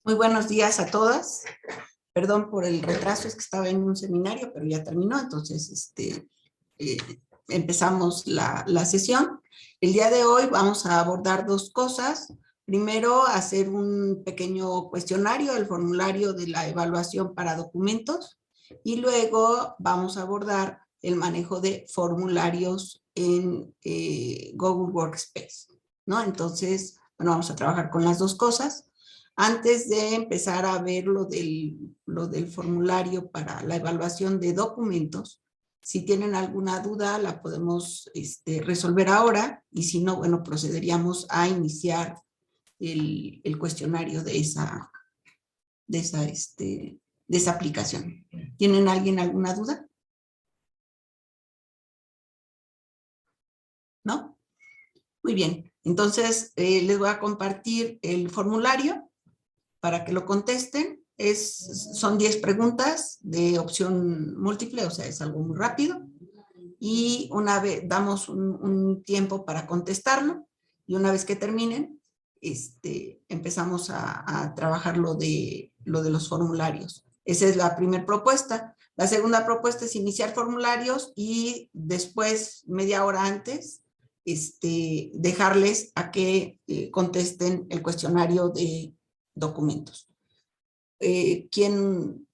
Muy buenos días a todas. Perdón por el retraso, es que estaba en un seminario, pero ya terminó, entonces eh, empezamos la sesión. El día de hoy vamos a abordar dos cosas. Primero, hacer un pequeño cuestionario, el formulario de la evaluación para documentos, y luego vamos a abordar el manejo de formularios en Google Workspace, ¿no? Entonces, bueno, vamos a trabajar con las dos cosas. Antes de empezar a ver lo del formulario para la evaluación de documentos, si tienen alguna duda la podemos resolver ahora, y si no, bueno, procederíamos a iniciar el cuestionario de esa aplicación. ¿Tienen alguien alguna duda? ¿No? Muy bien. Entonces, les voy a compartir el formulario para que lo contesten. Son 10 preguntas de opción múltiple, o sea, es algo muy rápido. Y una vez damos un tiempo para contestarlo, y una vez que terminen, empezamos a trabajar lo de los formularios. Esa es la primera propuesta. La segunda propuesta es iniciar formularios y después, media hora antes, dejarles a que contesten el cuestionario de documentos. ¿Quién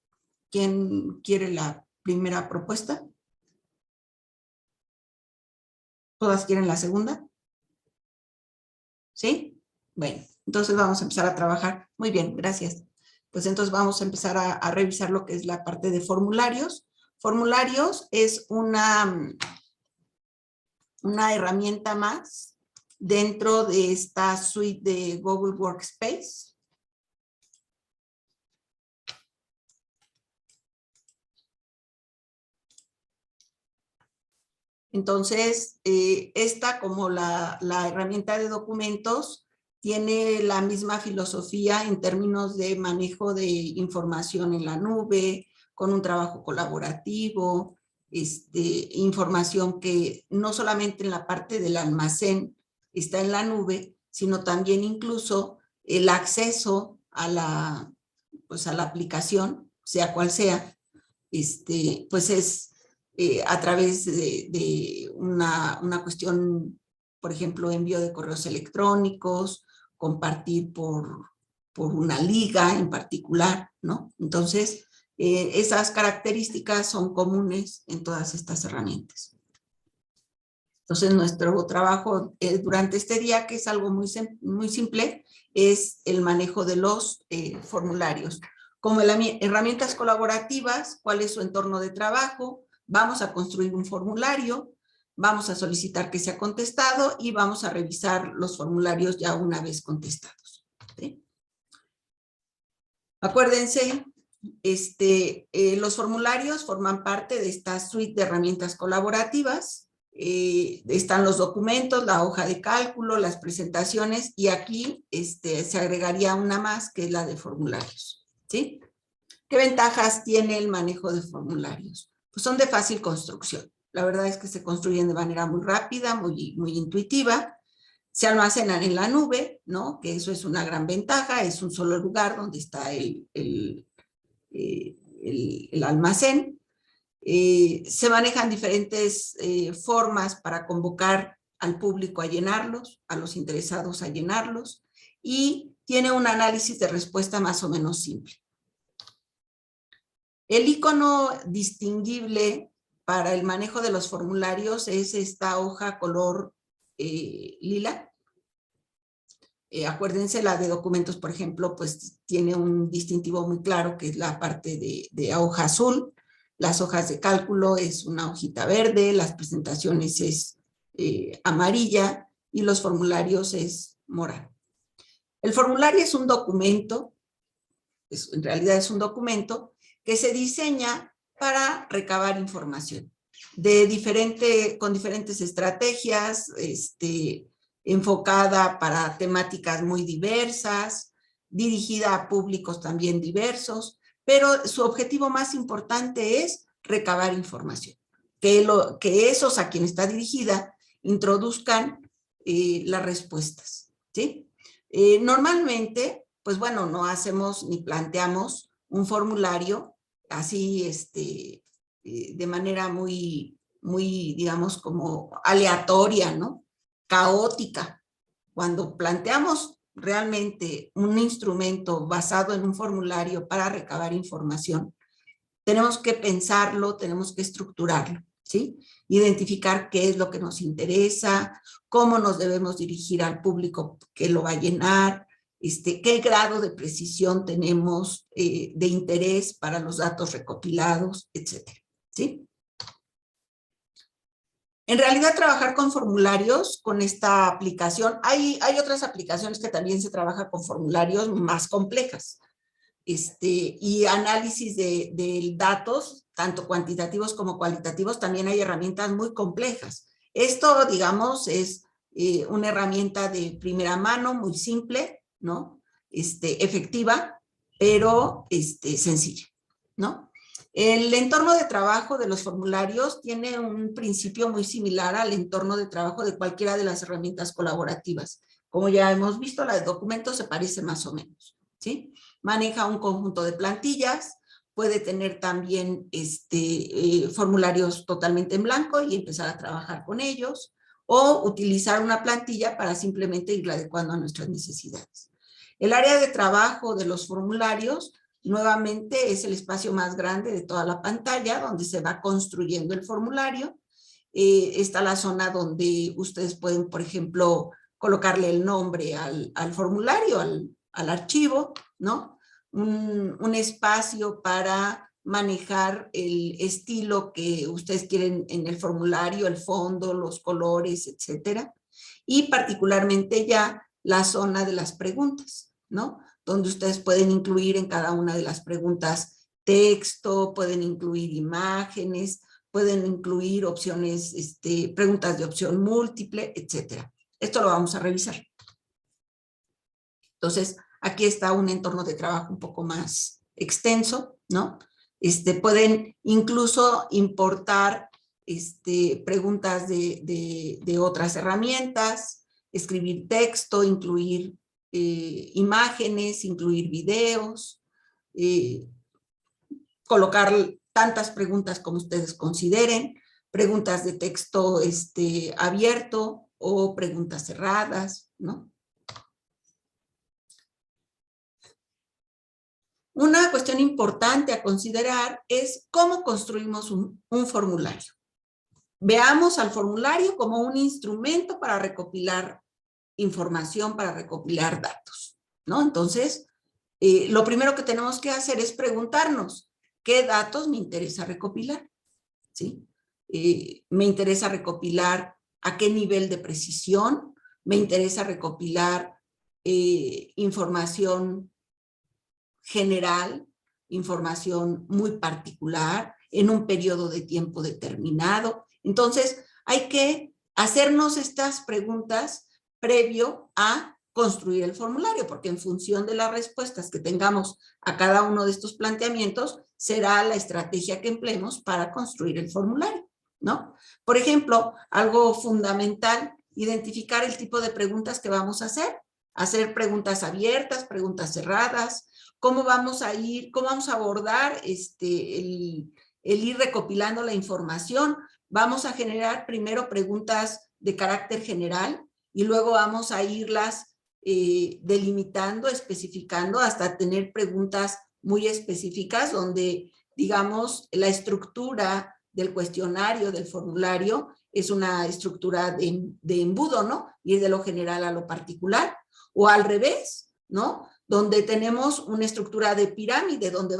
quiere la primera propuesta? ¿Todas quieren la segunda? ¿Sí? Bueno, entonces vamos a empezar a trabajar. Muy bien, gracias. Pues entonces vamos a empezar a revisar lo que es la parte de formularios. Formularios es una herramienta más dentro de esta suite de Google Workspace. Entonces, esta, como la herramienta de documentos, tiene la misma filosofía en términos de manejo de información en la nube, con un trabajo colaborativo, información que no solamente en la parte del almacén está en la nube, sino también incluso el acceso a la aplicación, sea cual sea, pues es a través de una cuestión, por ejemplo, envío de correos electrónicos, compartir por una liga en particular, ¿no? Entonces, esas características son comunes en todas estas herramientas. Entonces, nuestro trabajo durante este día, que es algo muy simple, es el manejo de los formularios. Como herramientas colaborativas, cuál es su entorno de trabajo, vamos a construir un formulario, vamos a solicitar que sea contestado y vamos a revisar los formularios ya una vez contestados. ¿Sí? Acuérdense, los formularios forman parte de esta suite de herramientas colaborativas. Están los documentos, la hoja de cálculo, las presentaciones, y aquí se agregaría una más, que es la de formularios. ¿Sí? ¿Qué ventajas tiene el manejo de formularios? Pues son de fácil construcción. La verdad es que se construyen de manera muy rápida, muy intuitiva. Se almacenan en la nube, ¿no? Que eso es una gran ventaja, es un solo lugar donde está el almacén. Se manejan diferentes formas para convocar al público a llenarlos, a los interesados a llenarlos, y tiene un análisis de respuesta más o menos simple. El icono distinguible para el manejo de los formularios es esta hoja color lila. Acuérdense, la de documentos, por ejemplo, pues tiene un distintivo muy claro, que es la parte de hoja azul. Las hojas de cálculo es una hojita verde, las presentaciones es amarilla y los formularios es morado. El formulario es un documento, en realidad es un documento que se diseña para recabar información con diferentes estrategias, enfocada para temáticas muy diversas, dirigida a públicos también diversos, pero su objetivo más importante es recabar información, que esos a quien está dirigida introduzcan las respuestas, ¿sí? Normalmente, pues bueno, no hacemos ni planteamos un formulario así, de manera muy, digamos, como aleatoria, ¿no? Caótica. Cuando planteamos realmente un instrumento basado en un formulario para recabar información, tenemos que pensarlo, tenemos que estructurarlo, ¿sí? Identificar qué es lo que nos interesa, cómo nos debemos dirigir al público que lo va a llenar, qué grado de precisión tenemos de interés para los datos recopilados, etcétera, ¿sí? En realidad, trabajar con formularios, con esta aplicación, hay otras aplicaciones que también se trabaja con formularios más complejas, y análisis de datos, tanto cuantitativos como cualitativos, también hay herramientas muy complejas. Esto, digamos, es una herramienta de primera mano, muy simple, ¿no? Efectiva, pero sencilla, ¿no? El entorno de trabajo de los formularios tiene un principio muy similar al entorno de trabajo de cualquiera de las herramientas colaborativas. Como ya hemos visto, la de documentos se parece más o menos, ¿sí? Maneja un conjunto de plantillas, puede tener también formularios totalmente en blanco y empezar a trabajar con ellos, o utilizar una plantilla para simplemente irla adecuando a nuestras necesidades. El área de trabajo de los formularios nuevamente es el espacio más grande de toda la pantalla, donde se va construyendo el formulario. Está la zona donde ustedes pueden, por ejemplo, colocarle el nombre al formulario, al archivo, ¿no? Un espacio para manejar el estilo que ustedes quieren en el formulario, el fondo, los colores, etcétera. Y particularmente ya la zona de las preguntas, ¿no? Donde ustedes pueden incluir en cada una de las preguntas texto, pueden incluir imágenes, pueden incluir opciones, preguntas de opción múltiple, etcétera. Esto lo vamos a revisar. Entonces, aquí está un entorno de trabajo un poco más extenso, ¿no? Pueden incluso importar preguntas de otras herramientas, escribir texto, incluir imágenes, incluir videos, colocar tantas preguntas como ustedes consideren, preguntas de texto abierto o preguntas cerradas, ¿no? Una cuestión importante a considerar es cómo construimos un formulario. Veamos al formulario como un instrumento para recopilar información, para recopilar datos, ¿no? Entonces, lo primero que tenemos que hacer es preguntarnos, ¿qué datos me interesa recopilar? ¿Sí? Me interesa recopilar a qué nivel de precisión, me interesa recopilar información general, información muy particular, en un periodo de tiempo determinado. Entonces, hay que hacernos estas preguntas previo a construir el formulario, porque en función de las respuestas que tengamos a cada uno de estos planteamientos, será la estrategia que empleemos para construir el formulario, ¿no? Por ejemplo, algo fundamental, identificar el tipo de preguntas que vamos a hacer preguntas abiertas, preguntas cerradas, cómo vamos a abordar el ir recopilando la información. Vamos a generar primero preguntas de carácter general y luego vamos a irlas delimitando, especificando hasta tener preguntas muy específicas donde, digamos, la estructura del cuestionario, del formulario, es una estructura de embudo, ¿no? Ir de lo general a lo particular. O al revés, ¿no? Donde tenemos una estructura de pirámide, donde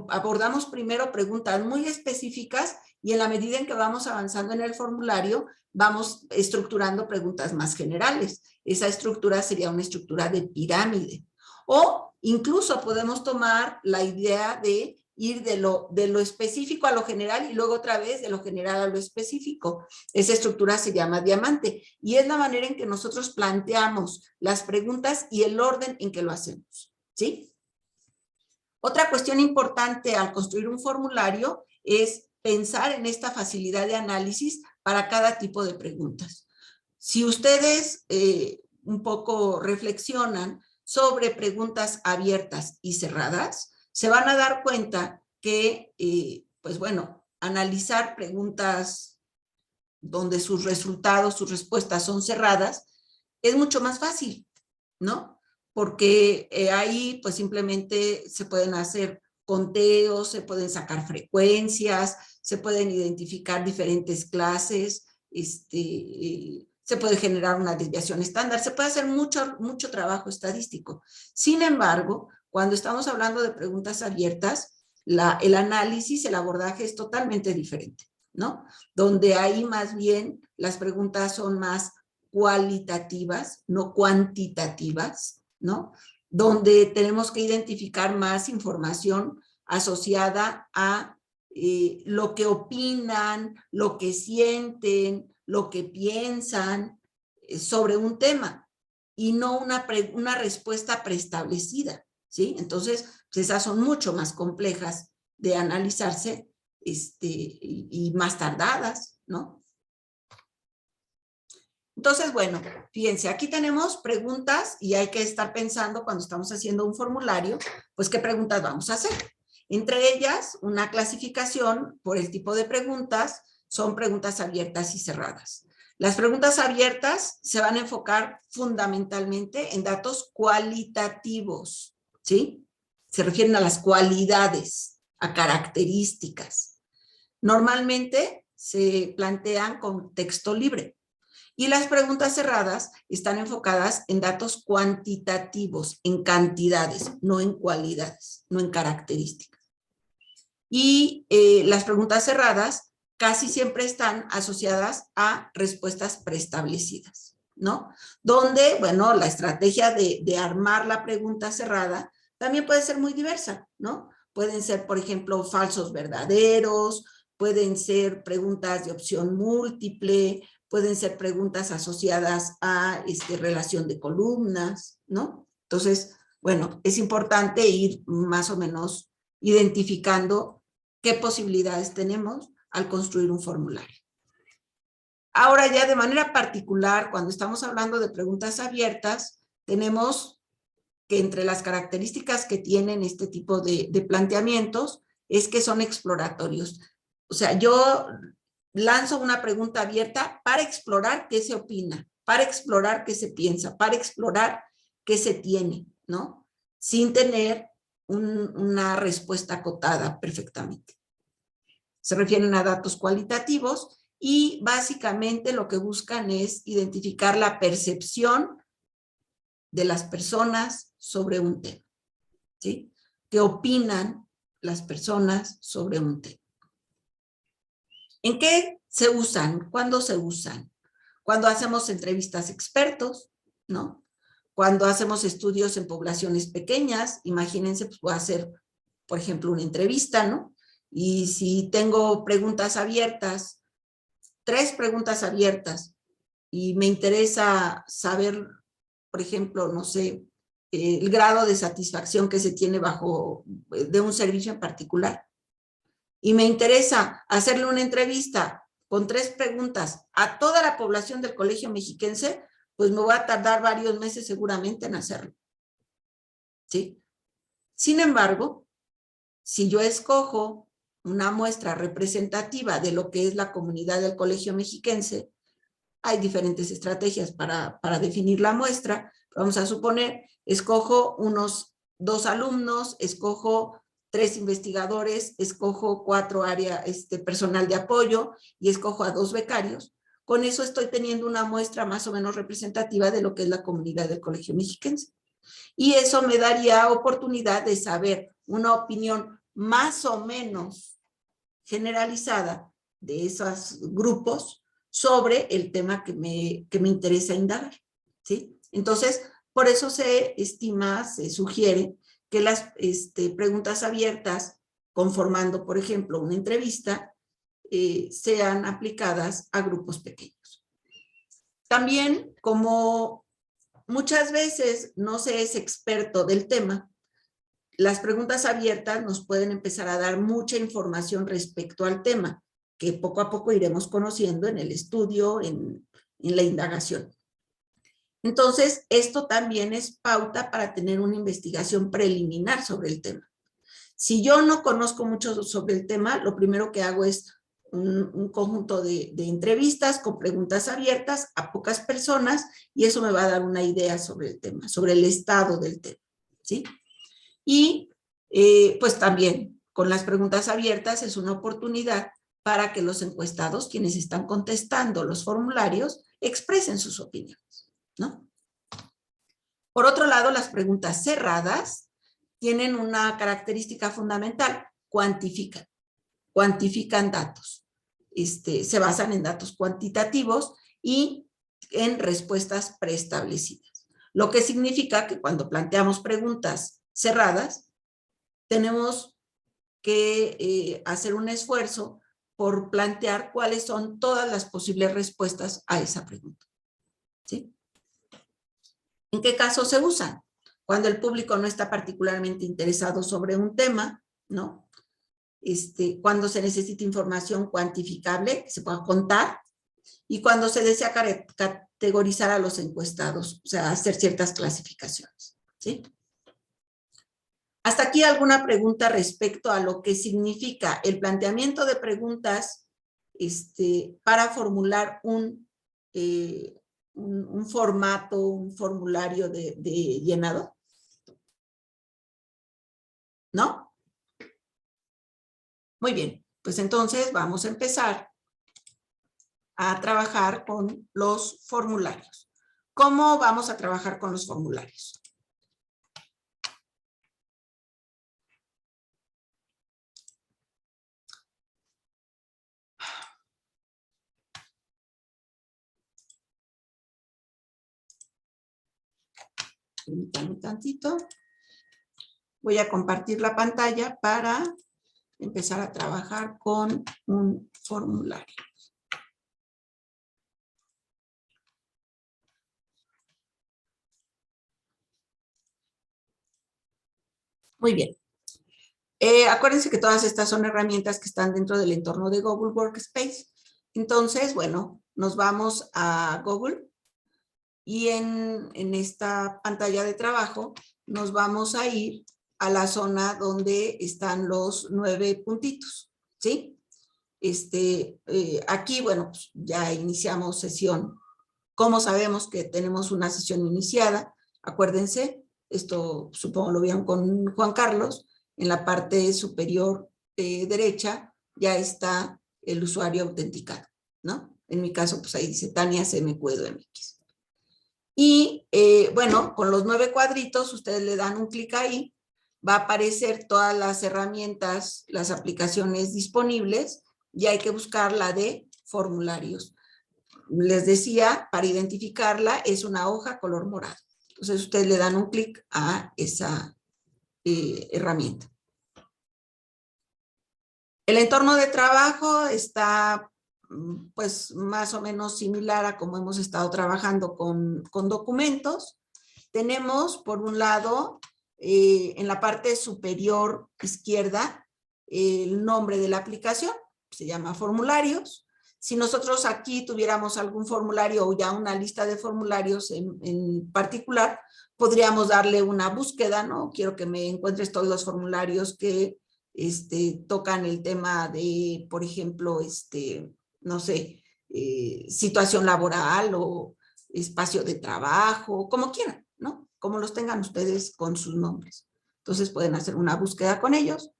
abordamos primero preguntas muy específicas y en la medida en que vamos avanzando en el formulario, vamos estructurando preguntas más generales. Esa estructura sería una estructura de pirámide. O incluso podemos tomar la idea de ir de lo específico a lo general y luego otra vez de lo general a lo específico. Esa estructura se llama diamante y es la manera en que nosotros planteamos las preguntas y el orden en que lo hacemos, ¿sí? Otra cuestión importante al construir un formulario es pensar en esta facilidad de análisis para cada tipo de preguntas. Si ustedes un poco reflexionan, sobre preguntas abiertas y cerradas, se van a dar cuenta que, pues bueno, analizar preguntas donde sus resultados, sus respuestas son cerradas, es mucho más fácil, ¿no? Porque ahí pues simplemente se pueden hacer conteos, se pueden sacar frecuencias, se pueden identificar diferentes clases, se puede generar una desviación estándar, se puede hacer mucho trabajo estadístico. Sin embargo, cuando estamos hablando de preguntas abiertas, el análisis, el abordaje es totalmente diferente, ¿no? Donde ahí más bien las preguntas son más cualitativas, no cuantitativas, ¿no? Donde tenemos que identificar más información asociada a lo que opinan, lo que sienten, lo que piensan sobre un tema y no una respuesta preestablecida, ¿sí? Entonces, pues esas son mucho más complejas de analizarse y más tardadas, ¿no? Entonces, bueno, fíjense, aquí tenemos preguntas y hay que estar pensando cuando estamos haciendo un formulario, pues qué preguntas vamos a hacer. Entre ellas, una clasificación por el tipo de preguntas son preguntas abiertas y cerradas. Las preguntas abiertas se van a enfocar fundamentalmente en datos cualitativos, ¿sí? Se refieren a las cualidades, a características. Normalmente se plantean con texto libre. Y las preguntas cerradas están enfocadas en datos cuantitativos, en cantidades, no en cualidades, no en características. Y las preguntas cerradas casi siempre están asociadas a respuestas preestablecidas, ¿no? Donde, bueno, la estrategia de armar la pregunta cerrada también puede ser muy diversa, ¿no? Pueden ser, por ejemplo, falsos verdaderos, pueden ser preguntas de opción múltiple, pueden ser preguntas asociadas a relación de columnas, ¿no? Entonces, bueno, es importante ir más o menos identificando qué posibilidades tenemos al construir un formulario. Ahora ya de manera particular, cuando estamos hablando de preguntas abiertas, tenemos que entre las características que tienen este tipo de planteamientos es que son exploratorios. O sea, yo lanzo una pregunta abierta para explorar qué se opina, para explorar qué se piensa, para explorar qué se tiene, ¿no? Sin tener una respuesta acotada perfectamente. Se refieren a datos cualitativos y básicamente lo que buscan es identificar la percepción de las personas sobre un tema, ¿sí? ¿Qué opinan las personas sobre un tema? ¿En qué se usan? ¿Cuándo se usan? Cuando hacemos entrevistas a expertos, ¿no? Cuando hacemos estudios en poblaciones pequeñas, imagínense, pues voy a hacer, por ejemplo, una entrevista, ¿no? Y si tengo preguntas abiertas, 3 preguntas abiertas, y me interesa saber, por ejemplo, no sé, el grado de satisfacción que se tiene de un servicio en particular. Y me interesa hacerle una entrevista con 3 preguntas a toda la población del Colegio Mexiquense, pues me voy a tardar varios meses seguramente en hacerlo, ¿sí? Sin embargo, si yo escojo una muestra representativa de lo que es la comunidad del Colegio Mexiquense, hay diferentes estrategias para definir la muestra. Vamos a suponer, escojo unos 2 alumnos, escojo 3 investigadores, escojo 4 personal de apoyo y escojo a 2 becarios. Con eso estoy teniendo una muestra más o menos representativa de lo que es la comunidad del Colegio Mexiquense. Y eso me daría oportunidad de saber una opinión más o menos generalizada de esos grupos sobre el tema que me interesa indagar, ¿sí? Entonces, por eso se estima, se sugiere que las preguntas abiertas, conformando, por ejemplo, una entrevista, sean aplicadas a grupos pequeños. También, como muchas veces no se es experto del tema, las preguntas abiertas nos pueden empezar a dar mucha información respecto al tema, que poco a poco iremos conociendo en el estudio, en la indagación. Entonces, esto también es pauta para tener una investigación preliminar sobre el tema. Si yo no conozco mucho sobre el tema, lo primero que hago es un conjunto de entrevistas con preguntas abiertas a pocas personas y eso me va a dar una idea sobre el tema, sobre el estado del tema, ¿sí? Y pues también con las preguntas abiertas es una oportunidad para que los encuestados, quienes están contestando los formularios, expresen sus opiniones, ¿no? Por otro lado, las preguntas cerradas tienen una característica fundamental: cuantifican datos, se basan en datos cuantitativos y en respuestas preestablecidas. Lo que significa que cuando planteamos preguntas cerradas, tenemos que hacer un esfuerzo por plantear cuáles son todas las posibles respuestas a esa pregunta, ¿sí? ¿En qué casos se usan? Cuando el público no está particularmente interesado sobre un tema, ¿no? Cuando se necesita información cuantificable, que se pueda contar, y cuando se desea categorizar a los encuestados, o sea, hacer ciertas clasificaciones, ¿sí? Hasta aquí alguna pregunta respecto a lo que significa el planteamiento de preguntas para formular un formato, un formulario de llenado, ¿no? Muy bien, pues entonces vamos a empezar a trabajar con los formularios. ¿Cómo vamos a trabajar con los formularios? Permítanme un tantito. Voy a compartir la pantalla para empezar a trabajar con un formulario. Muy bien. Acuérdense que todas estas son herramientas que están dentro del entorno de Google Workspace. Entonces, bueno, nos vamos a Google y en esta pantalla de trabajo nos vamos a ir a la zona donde están los 9 puntitos, ¿sí? Aquí, bueno, pues ya iniciamos sesión. ¿Cómo sabemos que tenemos una sesión iniciada? Acuérdense, esto supongo lo vieron con Juan Carlos, en la parte superior derecha ya está el usuario autenticado, ¿no? En mi caso, pues ahí dice Tania CMQ-MX. Y bueno, con los 9 cuadritos, ustedes le dan un clic ahí, va a aparecer todas las herramientas, las aplicaciones disponibles, y hay que buscar la de formularios. Les decía, para identificarla es una hoja color morado. Entonces ustedes le dan un clic a esa herramienta. El entorno de trabajo está pues más o menos similar a como hemos estado trabajando con documentos. Tenemos por un lado en la parte superior izquierda el nombre de la aplicación, se llama formularios. Si nosotros aquí tuviéramos algún formulario o ya una lista de formularios en particular, podríamos darle una búsqueda, ¿no? Quiero que me encuentres todos los formularios que tocan el tema de, por ejemplo, no sé, situación laboral o espacio de trabajo, como quieran, ¿no? Como los tengan ustedes con sus nombres. Entonces pueden hacer una búsqueda con ellos.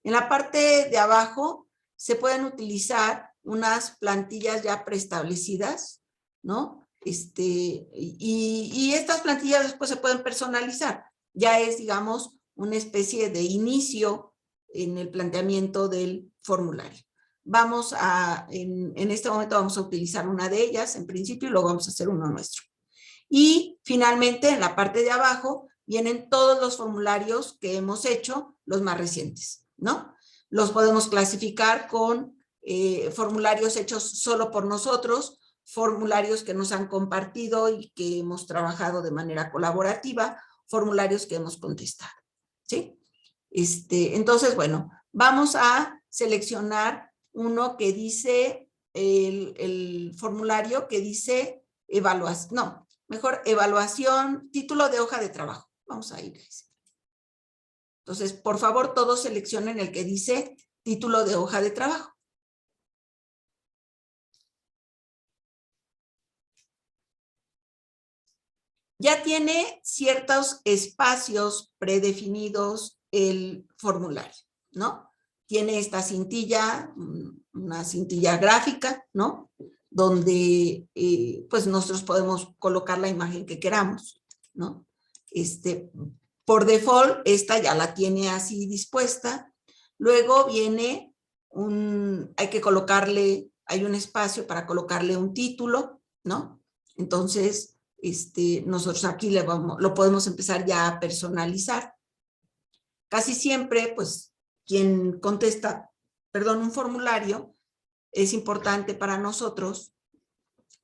En la parte de abajo se pueden utilizar unas plantillas ya preestablecidas, ¿no? Y estas plantillas después se pueden personalizar. Ya es, digamos, una especie de inicio en el planteamiento del formulario. Vamos a, en este momento vamos a utilizar una de ellas en principio y luego vamos a hacer uno nuestro. Y finalmente en la parte de abajo vienen todos los formularios que hemos hecho, los más recientes, ¿no? Los podemos clasificar con formularios hechos solo por nosotros, formularios que nos han compartido y que hemos trabajado de manera colaborativa, formularios que hemos contestado, ¿sí? Entonces, bueno, vamos a seleccionar uno que dice, el formulario que dice evaluación, no, Mejor evaluación, título de hoja de trabajo. Vamos a ir a ese. Entonces, por favor, todos seleccionen el que dice título de hoja de trabajo. Ya tiene ciertos espacios predefinidos el formulario, ¿no? Tiene esta cintilla, una cintilla gráfica, ¿no? Donde pues nosotros podemos colocar la imagen que queramos, ¿no? Por default, esta ya la tiene así dispuesta. Luego viene hay que colocarle, hay un espacio para colocarle un título, ¿no? Entonces, nosotros aquí lo podemos empezar ya a personalizar. Casi siempre, pues, quien contesta, un formulario, es importante para nosotros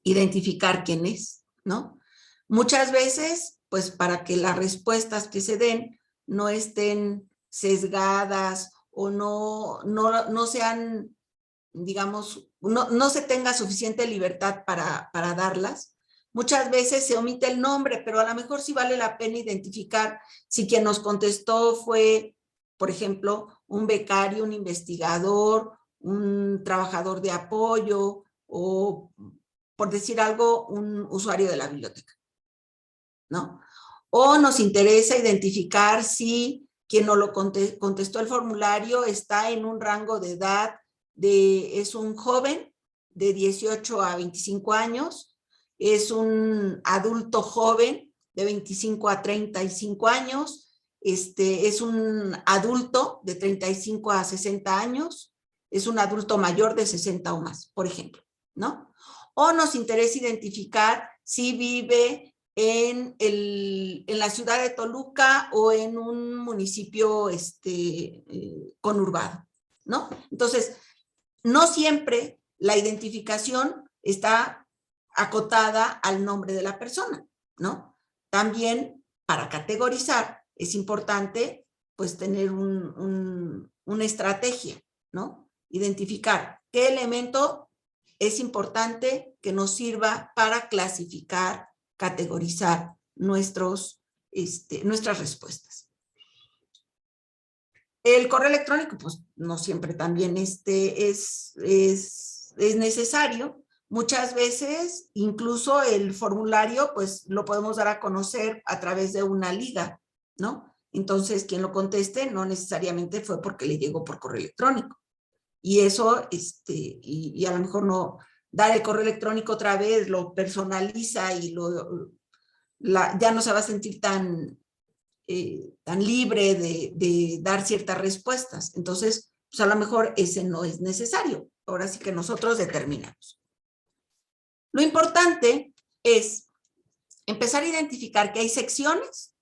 identificar quién es, ¿no? Muchas veces, pues, para que las respuestas que se den no estén sesgadas o no sean, digamos, no se tenga suficiente libertad para darlas. Muchas veces se omite el nombre, pero a lo mejor sí vale la pena identificar si quien nos contestó fue, por ejemplo, un becario, un investigador, un trabajador de apoyo o, por decir algo, un usuario de la biblioteca, ¿no? O nos interesa identificar si quien nos lo contestó el formulario está en un rango de edad es un joven de 18 a 25 años, es un adulto joven de 25 a 35 años, es un adulto de 35 a 60 años, es un adulto mayor de 60 o más, por ejemplo, ¿no? O nos interesa identificar si vive en la ciudad de Toluca o en un municipio conurbado, ¿no? Entonces, no siempre la identificación está acotada al nombre de la persona, ¿no? También para categorizar es importante pues tener una estrategia, ¿no? Identificar qué elemento es importante que nos sirva para clasificar, categorizar nuestras respuestas. El correo electrónico, pues no siempre también es necesario. Muchas veces, incluso el formulario, pues lo podemos dar a conocer a través de una liga, ¿no? Entonces, quien lo conteste no necesariamente fue porque le llegó por correo electrónico. Y eso, y a lo mejor no dar el correo electrónico otra vez, lo personaliza y ya no se va a sentir tan libre de dar ciertas respuestas. Entonces, pues a lo mejor ese no es necesario. Ahora sí que nosotros determinamos. Lo importante es empezar a identificar que hay secciones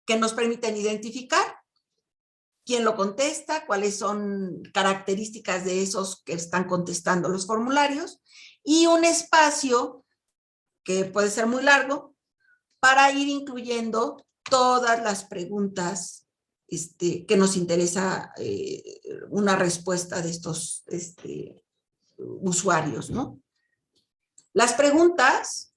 que nos permiten identificar quién lo contesta, cuáles son características de esos que están contestando los formularios, y un espacio que puede ser muy largo para ir incluyendo todas las preguntas que nos interesa una respuesta de estos usuarios, ¿no? Las preguntas,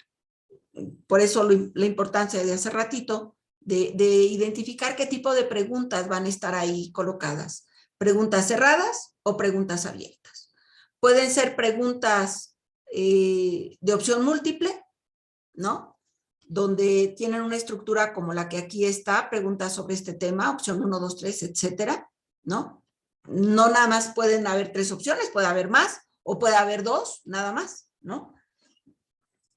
por eso la importancia de hace ratito, de identificar qué tipo de preguntas van a estar ahí colocadas. Preguntas cerradas o preguntas abiertas. Pueden ser preguntas de opción múltiple, ¿no? Donde tienen una estructura como la que aquí está, preguntas sobre este tema, opción 1, 2, 3, etcétera, ¿no? No nada más pueden haber 3 opciones, puede haber más, o puede haber 2, nada más, ¿no?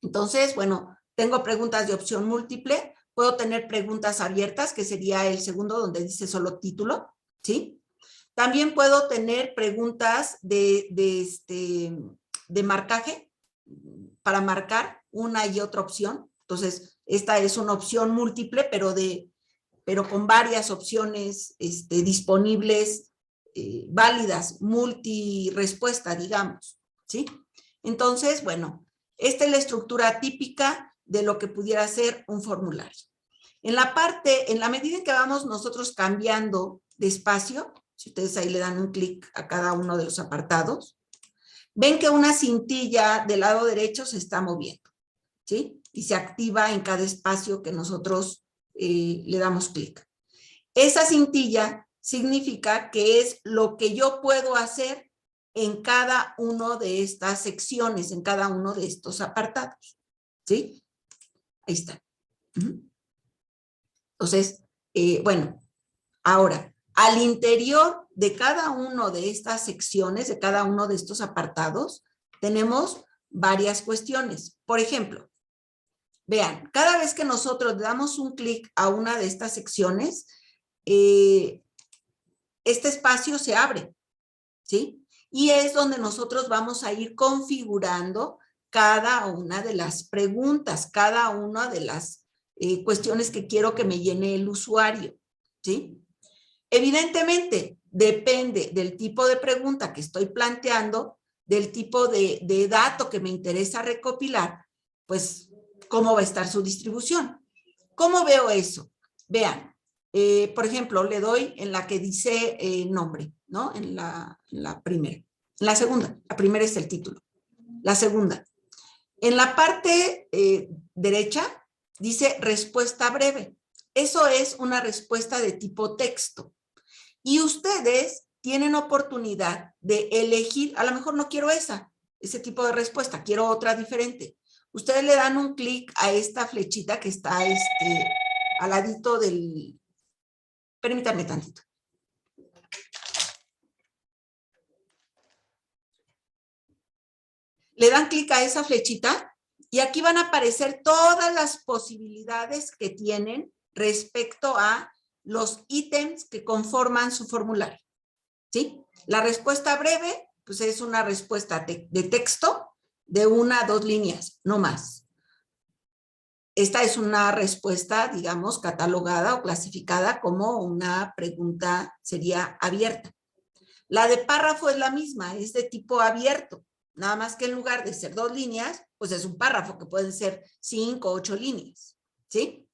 Entonces, bueno, tengo preguntas de opción múltiple, puedo tener preguntas abiertas, que sería el segundo donde dice solo título, ¿sí? También puedo tener preguntas de marcaje, para marcar una y otra opción. Entonces, esta es una opción múltiple, pero con varias opciones disponibles, válidas, multirespuesta, digamos, ¿sí? Entonces, bueno, esta es la estructura típica de lo que pudiera ser un formulario. En la medida en que vamos nosotros cambiando de espacio, si ustedes ahí le dan un clic a cada uno de los apartados, ven que una cintilla del lado derecho se está moviendo. ¿sí? Y se activa en cada espacio que nosotros le damos clic. Esa cintilla significa que es lo que yo puedo hacer en cada una de estas secciones, en cada uno de estos apartados, ¿sí? Ahí está. Entonces, bueno, ahora, al interior de cada una de estas secciones, de cada uno de estos apartados, tenemos varias cuestiones. Por ejemplo, vean, cada vez que nosotros le damos un clic a una de estas secciones, este espacio se abre, ¿sí? Y es donde nosotros vamos a ir configurando cada una de las preguntas, cada una de las cuestiones que quiero que me llene el usuario, ¿sí? Evidentemente, depende del tipo de pregunta que estoy planteando, del tipo de dato que me interesa recopilar, pues, cómo va a estar su distribución. ¿Cómo veo eso? Vean, por ejemplo, le doy en la que dice nombre, ¿no? En la primera. En la segunda, la primera es el título. La segunda. En la parte derecha dice respuesta breve. Eso es una respuesta de tipo texto. Y ustedes tienen oportunidad de elegir, a lo mejor no quiero ese tipo de respuesta, quiero otra diferente. Ustedes le dan un clic a esta flechita que está al ladito del... Permítanme tantito. Le dan clic a esa flechita y aquí van a aparecer todas las posibilidades que tienen respecto a los ítems que conforman su formulario, ¿sí? La respuesta breve, pues es una respuesta de texto de 1 a 2 líneas, no más. Esta es una respuesta, digamos, catalogada o clasificada como una pregunta, sería abierta. La de párrafo es la misma, es de tipo abierto, nada más que en lugar de ser 2 líneas, pues es un párrafo que pueden ser 5 o 8 líneas, ¿sí?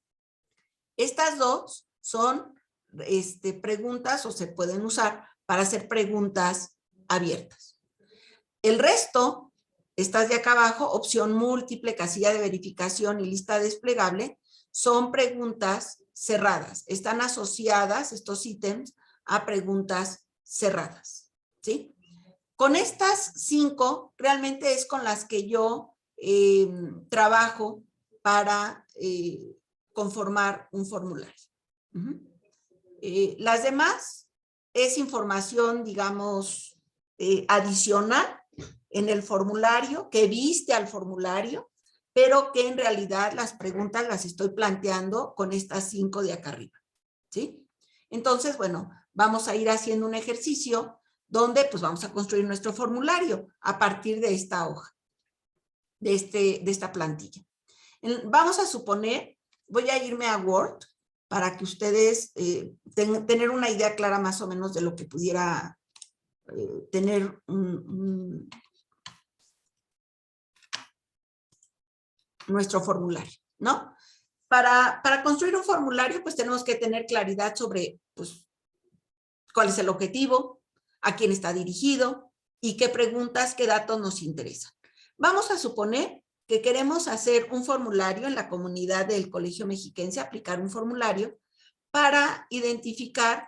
Estas dos son preguntas o se pueden usar para hacer preguntas abiertas. El resto, estas de acá abajo, opción múltiple, casilla de verificación y lista desplegable, son preguntas cerradas. Están asociadas estos ítems a preguntas cerradas, ¿sí? Con estas 5, realmente es con las que yo trabajo para conformar un formulario. Las demás es información, digamos, adicional en el formulario, que viste al formulario, pero que en realidad las preguntas las estoy planteando con estas 5 de acá arriba, ¿sí? Entonces, bueno, vamos a ir haciendo un ejercicio donde pues vamos a construir nuestro formulario a partir de esta hoja, de esta plantilla. Vamos a suponer, voy a irme a Word para que ustedes tener una idea clara más o menos de lo que pudiera tener nuestro formulario, ¿no? Para construir un formulario, pues tenemos que tener claridad sobre, pues, cuál es el objetivo, a quién está dirigido y qué preguntas, qué datos nos interesan. Vamos a suponer que queremos hacer un formulario en la comunidad del Colegio Mexiquense, aplicar un formulario para identificar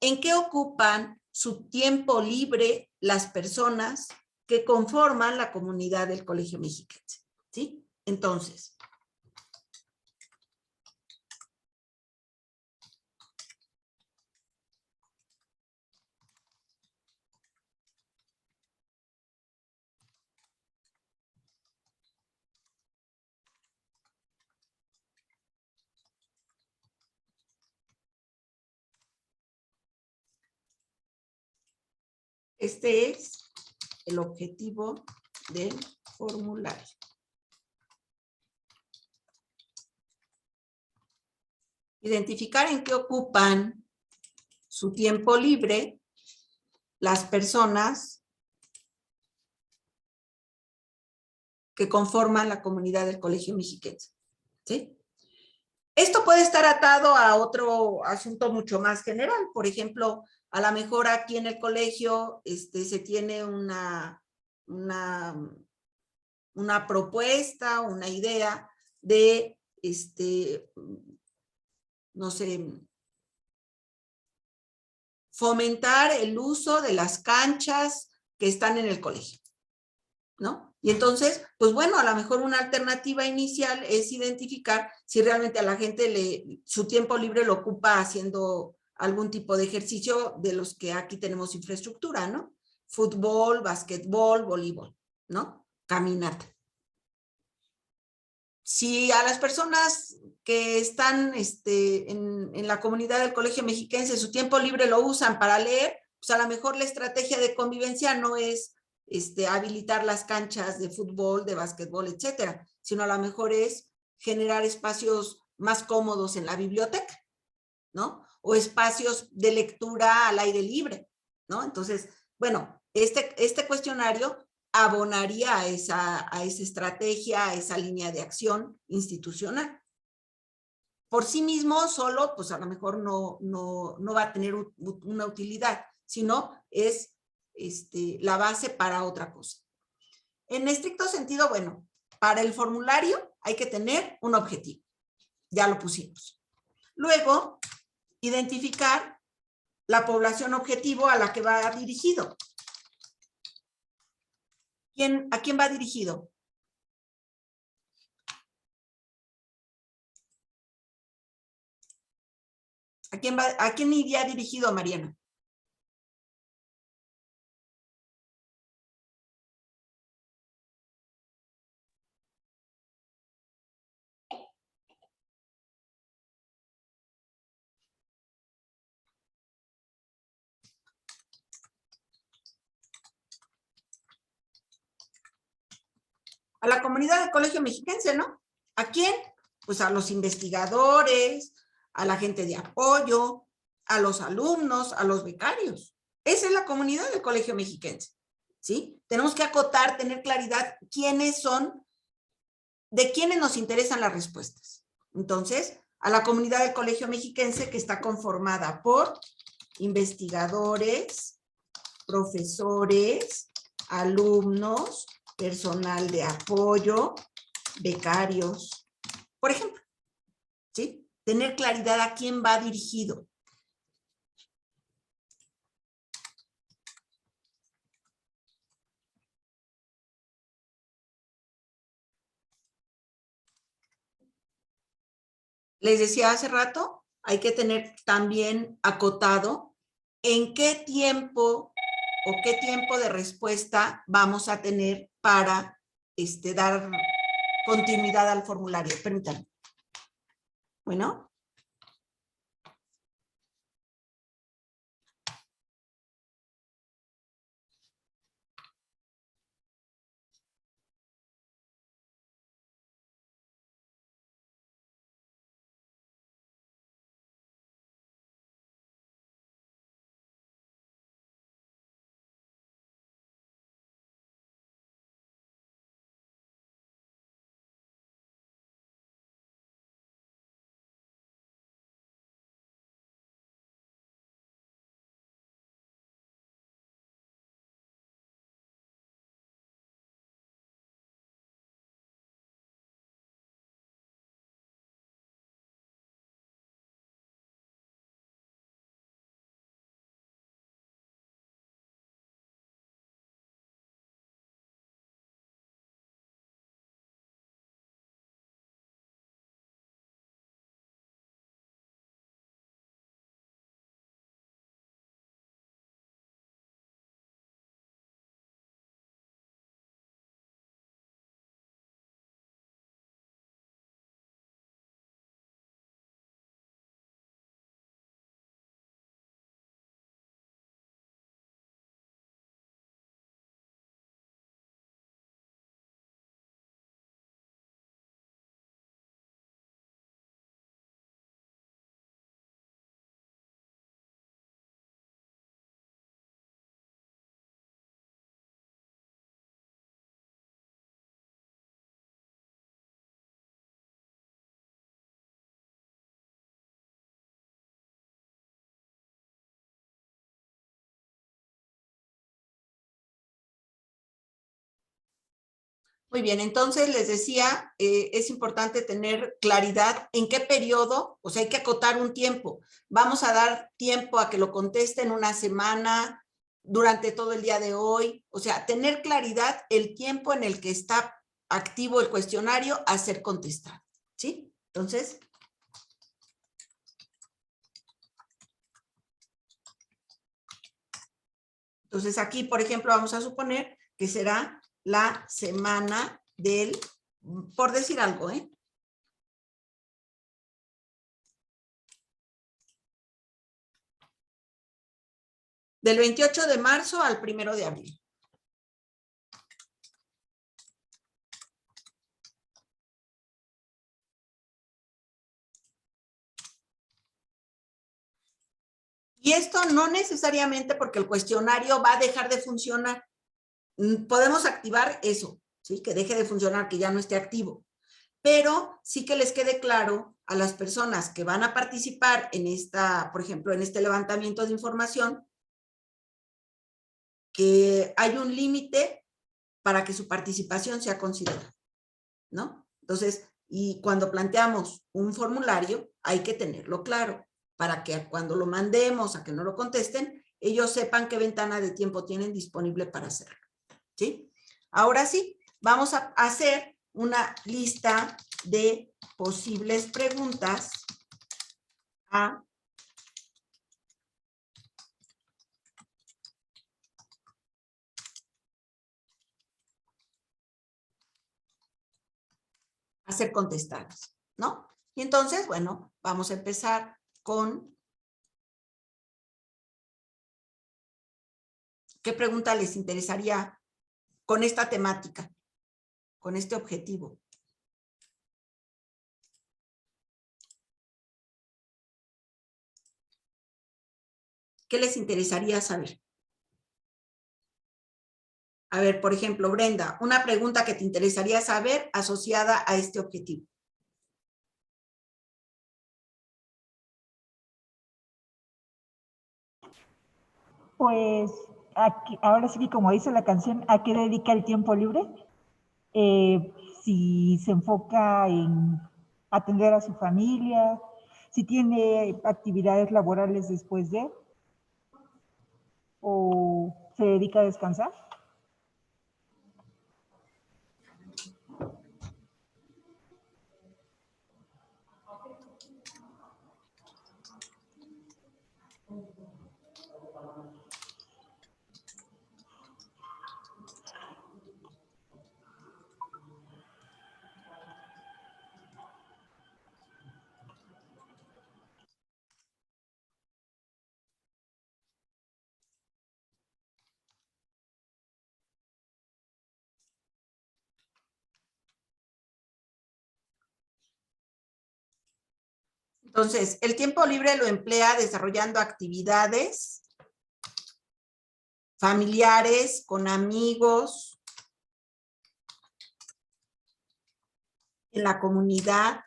en qué ocupan su tiempo libre las personas que conforman la comunidad del Colegio Mexiquense, ¿sí? Entonces, este es el objetivo del formulario. Identificar en qué ocupan su tiempo libre las personas que conforman la comunidad del Colegio Mexiquense, ¿sí? Esto puede estar atado a otro asunto mucho más general. Por ejemplo, a lo mejor aquí en el colegio se tiene una una propuesta, una idea de, no sé, fomentar el uso de las canchas que están en el colegio, ¿no? Y entonces, pues bueno, a lo mejor una alternativa inicial es identificar si realmente a la gente su tiempo libre lo ocupa haciendo algún tipo de ejercicio de los que aquí tenemos infraestructura, ¿no? Fútbol, básquetbol, voleibol, ¿no? Caminata. Si a las personas que están en la comunidad del Colegio Mexiquense su tiempo libre lo usan para leer, pues a lo mejor la estrategia de convivencia no es habilitar las canchas de fútbol, de básquetbol, etcétera, sino a lo mejor es generar espacios más cómodos en la biblioteca, ¿no? O espacios de lectura al aire libre, ¿no? Entonces, bueno, este cuestionario abonaría a esa estrategia, a esa línea de acción institucional. Por sí mismo, solo, pues a lo mejor no va a tener una utilidad, sino es la base para otra cosa. En estricto sentido, bueno, para el formulario hay que tener un objetivo. Ya lo pusimos. Luego, identificar la población objetivo a la que va dirigido. ¿A quién va dirigido? ¿A quién iría dirigido, Mariana? A la comunidad del Colegio Mexiquense, ¿no? ¿A quién? Pues a los investigadores, a la gente de apoyo, a los alumnos, a los becarios. Esa es la comunidad del Colegio Mexiquense, ¿sí? Tenemos que acotar, tener claridad quiénes son, de quiénes nos interesan las respuestas. Entonces, a la comunidad del Colegio Mexiquense, que está conformada por investigadores, profesores, alumnos, personal de apoyo, becarios, por ejemplo, ¿sí? Tener claridad a quién va dirigido. Les decía hace rato, hay que tener también acotado en qué tiempo o qué tiempo de respuesta vamos a tener para dar continuidad al formulario. Permítanme. Bueno. Muy bien, entonces les decía, es importante tener claridad en qué periodo, o sea, hay que acotar un tiempo. Vamos a dar tiempo a que lo contesten una semana, durante todo el día de hoy, o sea, tener claridad el tiempo en el que está activo el cuestionario a ser contestado, ¿sí? Entonces aquí, por ejemplo, vamos a suponer que será la semana del, por decir algo, del 28 de marzo al 1 de abril. Y esto no necesariamente porque el cuestionario va a dejar de funcionar. Podemos activar eso, ¿sí? Que deje de funcionar, que ya no esté activo. Pero sí que les quede claro a las personas que van a participar en esta, por ejemplo, en este levantamiento de información, que hay un límite para que su participación sea considerada, ¿no? Entonces, y cuando planteamos un formulario, hay que tenerlo claro, para que cuando lo mandemos a que no lo contesten, ellos sepan qué ventana de tiempo tienen disponible para hacerlo, ¿sí? Ahora sí, vamos a hacer una lista de posibles preguntas a ser contestadas, ¿no? Y entonces, bueno, vamos a empezar con qué pregunta les interesaría con esta temática, con este objetivo. ¿Qué les interesaría saber? A ver, por ejemplo, Brenda, una pregunta que te interesaría saber asociada a este objetivo. Pues aquí, ahora sí que como dice la canción, ¿a qué dedica el tiempo libre? Si se enfoca en atender a su familia, si tiene actividades laborales después de, o se dedica a descansar. Entonces, el tiempo libre lo emplea desarrollando actividades familiares, con amigos, en la comunidad,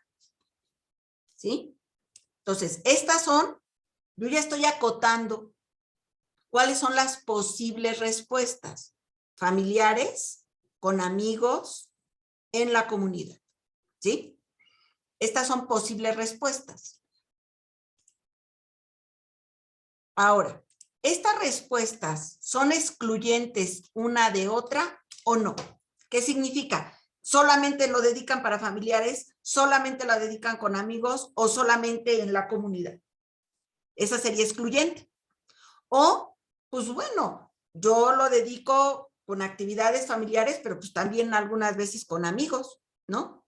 ¿sí? Entonces, estas son, yo ya estoy acotando cuáles son las posibles respuestas. Familiares, con amigos, en la comunidad, ¿sí? Estas son posibles respuestas. Ahora, ¿estas respuestas son excluyentes una de otra o no? ¿Qué significa? ¿Solamente lo dedican para familiares? ¿Solamente lo dedican con amigos? ¿O solamente en la comunidad? Esa sería excluyente. O, pues bueno, yo lo dedico con actividades familiares, pero pues también algunas veces con amigos, ¿no?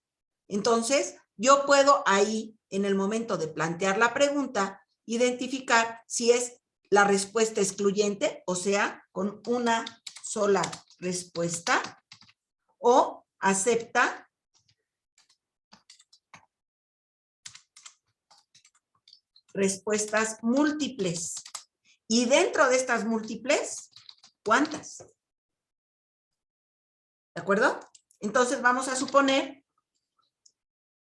Entonces, yo puedo ahí, en el momento de plantear la pregunta, identificar si es la respuesta excluyente, o sea, con una sola respuesta, o acepta respuestas múltiples. Y dentro de estas múltiples, ¿cuántas? ¿De acuerdo? Entonces vamos a suponer,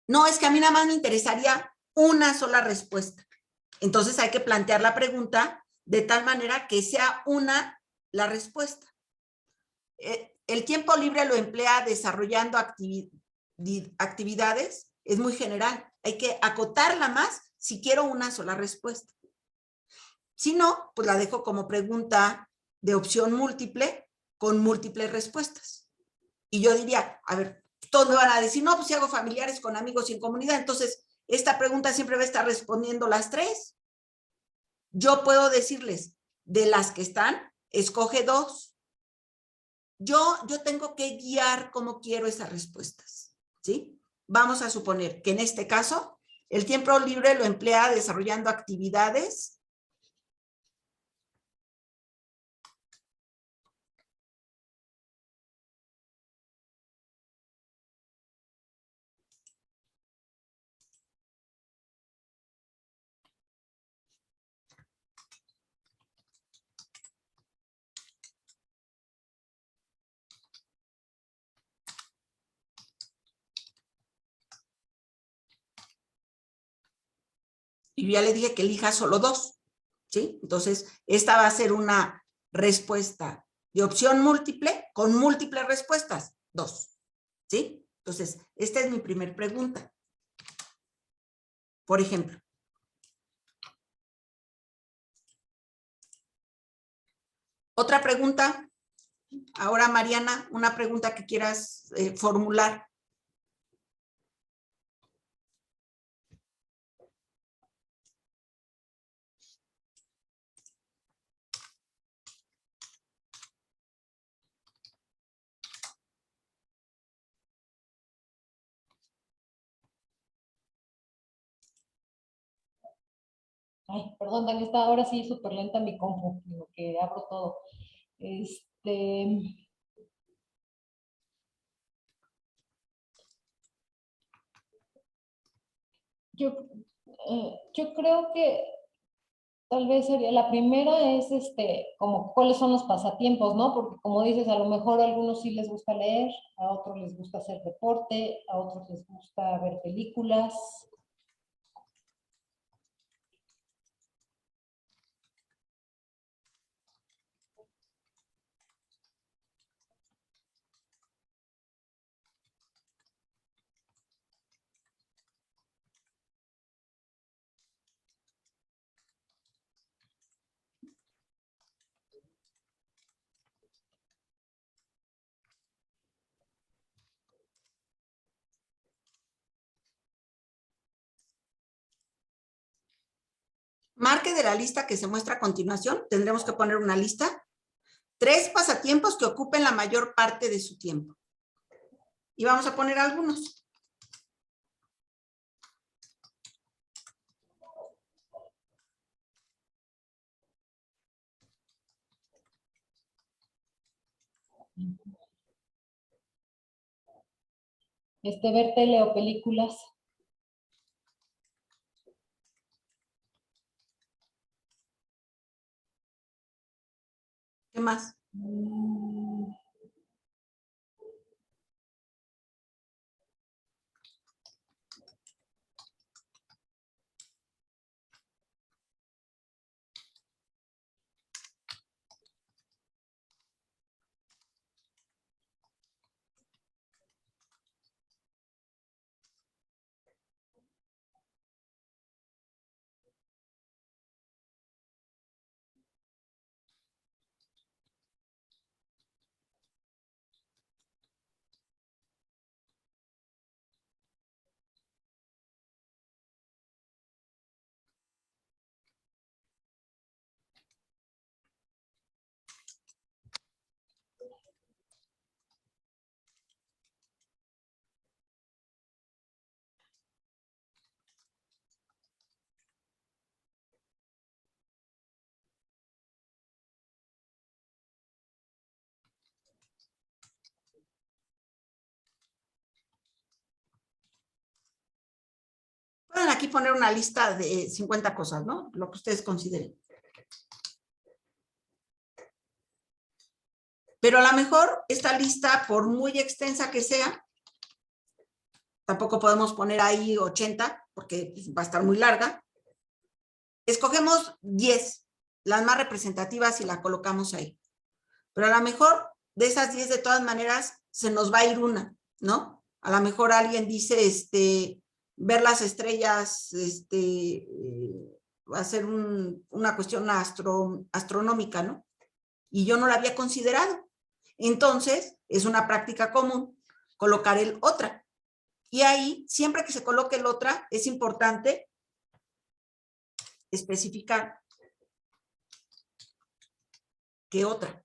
no, es que a mí nada más me interesaría una sola respuesta. Entonces hay que plantear la pregunta de tal manera que sea una la respuesta. el tiempo libre lo emplea desarrollando actividades, es muy general. Hay que acotarla más si quiero una sola respuesta. Si no, pues la dejo como pregunta de opción múltiple con múltiples respuestas. Y yo diría, a ver, todos me van a decir, no, pues si hago familiares con amigos y en comunidad, entonces esta pregunta siempre va a estar respondiendo las tres. Yo puedo decirles, de las que están, escoge dos. Yo tengo que guiar cómo quiero esas respuestas, ¿sí? Vamos a suponer que en este caso, el tiempo libre lo emplea desarrollando actividades y ya le dije que elija solo dos, ¿sí? Entonces, esta va a ser una respuesta de opción múltiple con múltiples respuestas, dos, ¿sí? Entonces, esta es mi primer pregunta. Por ejemplo, otra pregunta. Ahora, Mariana, una pregunta que quieras formular. Ay, perdón, Dani, está ahora sí súper lenta mi compu, en lo que abro todo. Yo, yo creo que tal vez sería, la primera es como cuáles son los pasatiempos, ¿no? Porque como dices, a lo mejor a algunos sí les gusta leer, a otros les gusta hacer deporte, a otros les gusta ver películas. Marque de la lista que se muestra a continuación, tendremos que poner una lista. 3 pasatiempos que ocupen la mayor parte de su tiempo. Y vamos a poner algunos. Ver tele o películas. ¿Qué más? Pueden aquí poner una lista de 50 cosas, ¿no? Lo que ustedes consideren. Pero a lo mejor esta lista, por muy extensa que sea, tampoco podemos poner ahí 80, porque va a estar muy larga. Escogemos 10, las más representativas, y la colocamos ahí. Pero a lo mejor de esas 10 de todas maneras se nos va a ir una, ¿no? A lo mejor alguien dice, ver las estrellas, va a ser una cuestión astronómica, ¿no? Y yo no la había considerado. Entonces, es una práctica común colocar el otra. Y ahí, siempre que se coloque el otra, es importante especificar qué otra.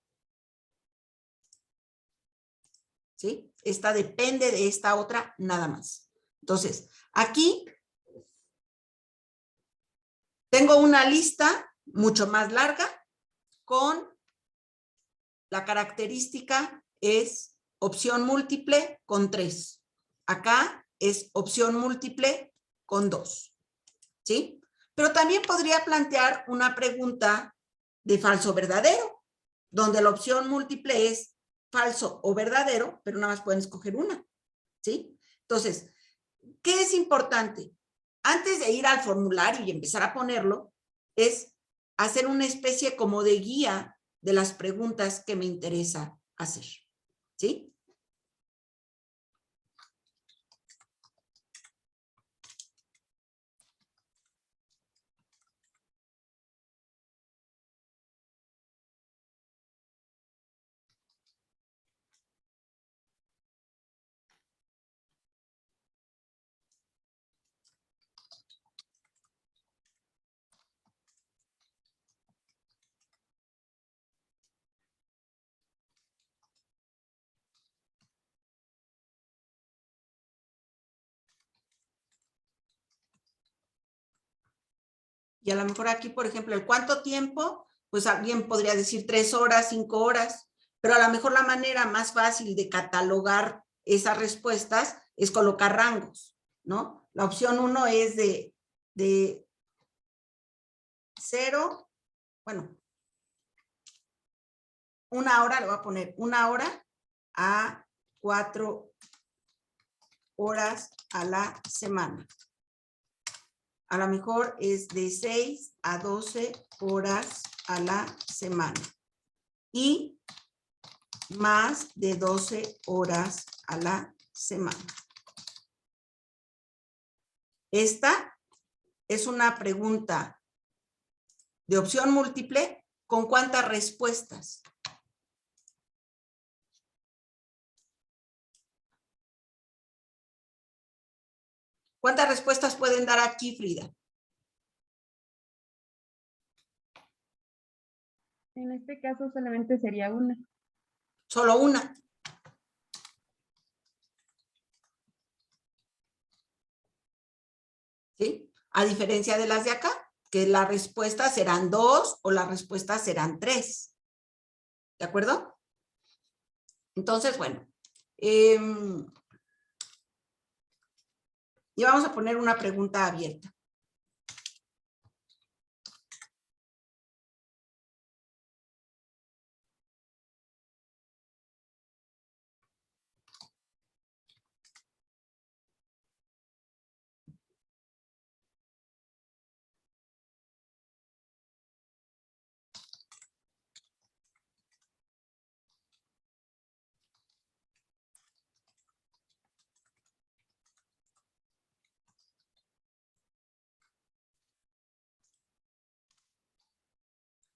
¿Sí? Esta depende de esta otra nada más. Entonces, aquí tengo una lista mucho más larga con la característica es opción múltiple con 3. Acá es opción múltiple con 2. ¿Sí? Pero también podría plantear una pregunta de falso verdadero, donde la opción múltiple es falso o verdadero, pero nada más pueden escoger una. ¿Sí? Entonces, ¿qué es importante? Antes de ir al formulario y empezar a ponerlo, es hacer una especie como de guía de las preguntas que me interesa hacer. ¿Sí? Y a lo mejor aquí, por ejemplo, el cuánto tiempo, pues alguien podría decir 3 horas, 5 horas, pero a lo mejor la manera más fácil de catalogar esas respuestas es colocar rangos, ¿no? La opción 1 es de 0, bueno, 1 hora, le voy a poner 1 hora a 4 horas a la semana. A lo mejor es de 6 a 12 horas a la semana. Y más de 12 horas a la semana. Esta es una pregunta de opción múltiple con ¿cuántas respuestas? ¿Cuántas respuestas pueden dar aquí, Frida? En este caso solamente sería una. Solo una. ¿Sí? A diferencia de las de acá, que las respuestas serán 2 o las respuestas serán 3. ¿De acuerdo? Entonces, bueno. Y vamos a poner una pregunta abierta.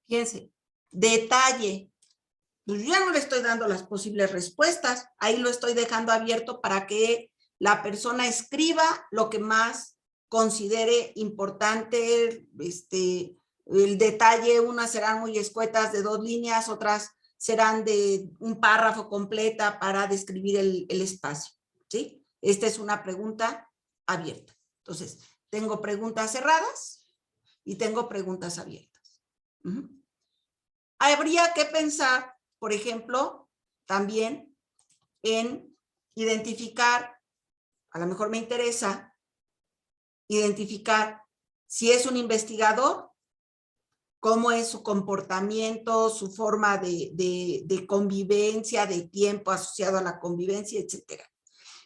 Fíjense, detalle. Pues yo ya no le estoy dando las posibles respuestas, ahí lo estoy dejando abierto para que la persona escriba lo que más considere importante, el detalle, unas serán muy escuetas de 2 líneas, otras serán de un párrafo completa para describir el espacio, ¿sí? Esta es una pregunta abierta. Entonces, tengo preguntas cerradas y tengo preguntas abiertas. Habría que pensar, por ejemplo, también en identificar, a lo mejor me interesa identificar si es un investigador, cómo es su comportamiento, su forma de convivencia, de tiempo asociado a la convivencia, etcétera.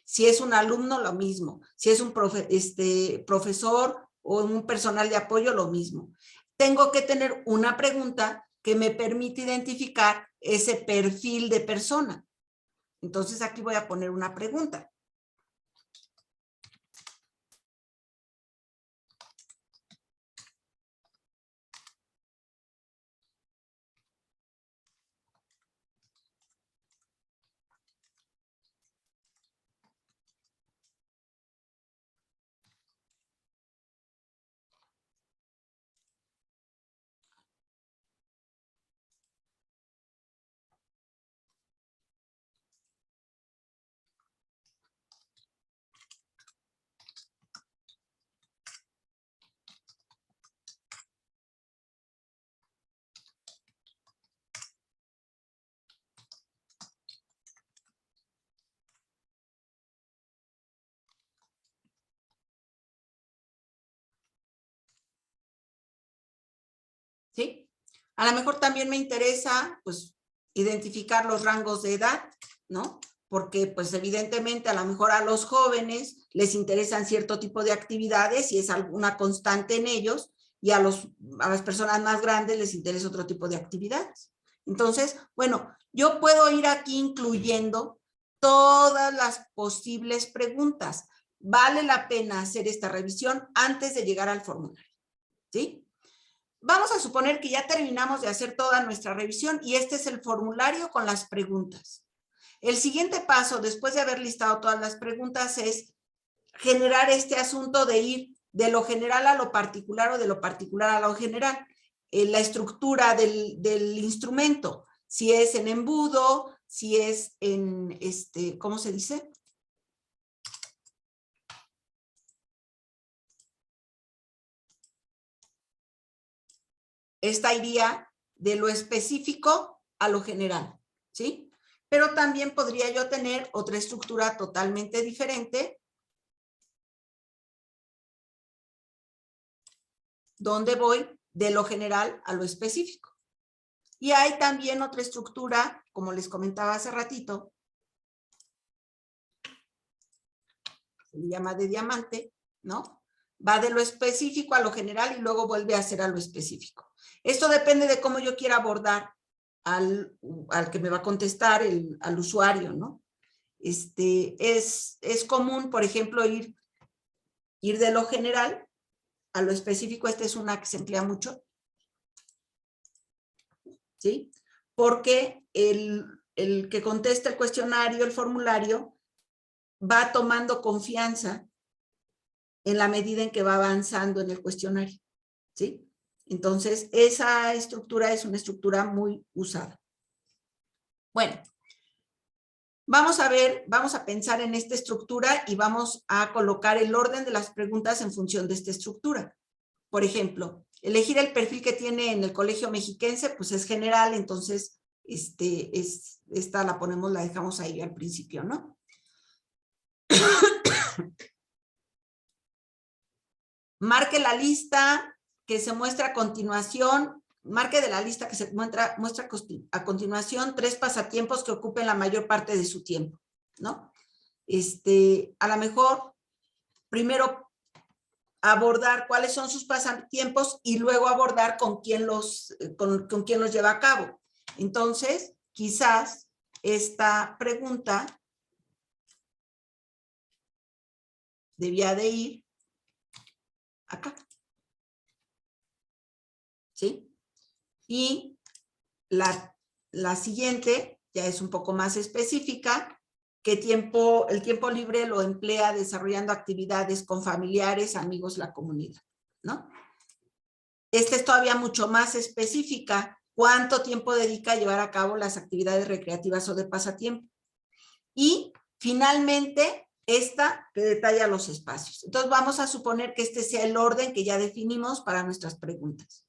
Si es un alumno, lo mismo. Si es un profesor o un personal de apoyo, lo mismo. Tengo que tener una pregunta que me permite identificar ese perfil de persona. Entonces aquí voy a poner una pregunta. ¿Sí? A lo mejor también me interesa, pues, identificar los rangos de edad, ¿no? Porque, pues, evidentemente, a lo mejor a los jóvenes les interesan cierto tipo de actividades y es alguna constante en ellos, y a las personas más grandes les interesa otro tipo de actividades. Entonces, bueno, yo puedo ir aquí incluyendo todas las posibles preguntas. Vale la pena hacer esta revisión antes de llegar al formulario, ¿sí? Vamos a suponer que ya terminamos de hacer toda nuestra revisión y este es el formulario con las preguntas. El siguiente paso, después de haber listado todas las preguntas, es generar este asunto de ir de lo general a lo particular o de lo particular a lo general. La estructura del instrumento, si es en embudo, si es en, ¿cómo se dice? Esta iría de lo específico a lo general, ¿sí? Pero también podría yo tener otra estructura totalmente diferente, donde voy de lo general a lo específico. Y hay también otra estructura, como les comentaba hace ratito, se llama de diamante, ¿no? Va de lo específico a lo general y luego vuelve a ser a lo específico. Esto depende de cómo yo quiera abordar al que me va a contestar, al usuario, ¿no? Es común, por ejemplo, ir de lo general a lo específico. Esta es una que se emplea mucho, ¿sí? Porque el que contesta el cuestionario, el formulario, va tomando confianza en la medida en que va avanzando en el cuestionario, ¿sí? Entonces, esa estructura es una estructura muy usada. Bueno, vamos a ver, vamos a pensar en esta estructura y vamos a colocar el orden de las preguntas en función de esta estructura. Por ejemplo, elegir el perfil que tiene en el Colegio Mexiquense, pues es general, entonces esta la ponemos, la dejamos ahí al principio, ¿no? Marque la lista que se muestra a continuación, marque de la lista que se muestra a continuación 3 pasatiempos que ocupen la mayor parte de su tiempo, ¿no? A lo mejor primero abordar cuáles son sus pasatiempos y luego abordar con quién los lleva a cabo. Entonces, quizás esta pregunta debía de ir acá, ¿sí? Y la siguiente ya es un poco más específica, que el tiempo libre lo emplea desarrollando actividades con familiares, amigos, la comunidad, ¿no? Esta es todavía mucho más específica, cuánto tiempo dedica a llevar a cabo las actividades recreativas o de pasatiempo. Y finalmente, esta que detalla los espacios. Entonces vamos a suponer que este sea el orden que ya definimos para nuestras preguntas.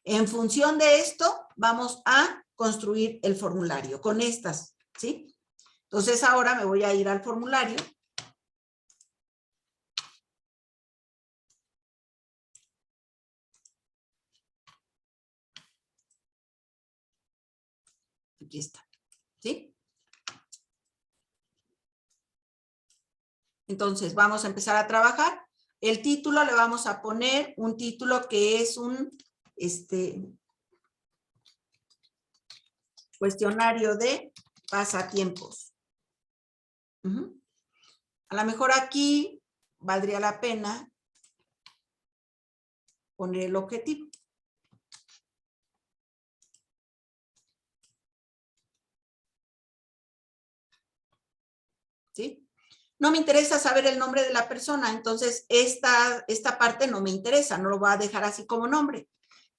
En función de esto, vamos a construir el formulario con estas, ¿sí? Entonces ahora me voy a ir al formulario. Aquí está, ¿sí? Entonces vamos a empezar a trabajar. El título le vamos a poner un título que es un, cuestionario de pasatiempos. A lo mejor aquí valdría la pena poner el objetivo. ¿Sí? No me interesa saber el nombre de la persona, entonces esta parte no me interesa, no lo voy a dejar así como nombre.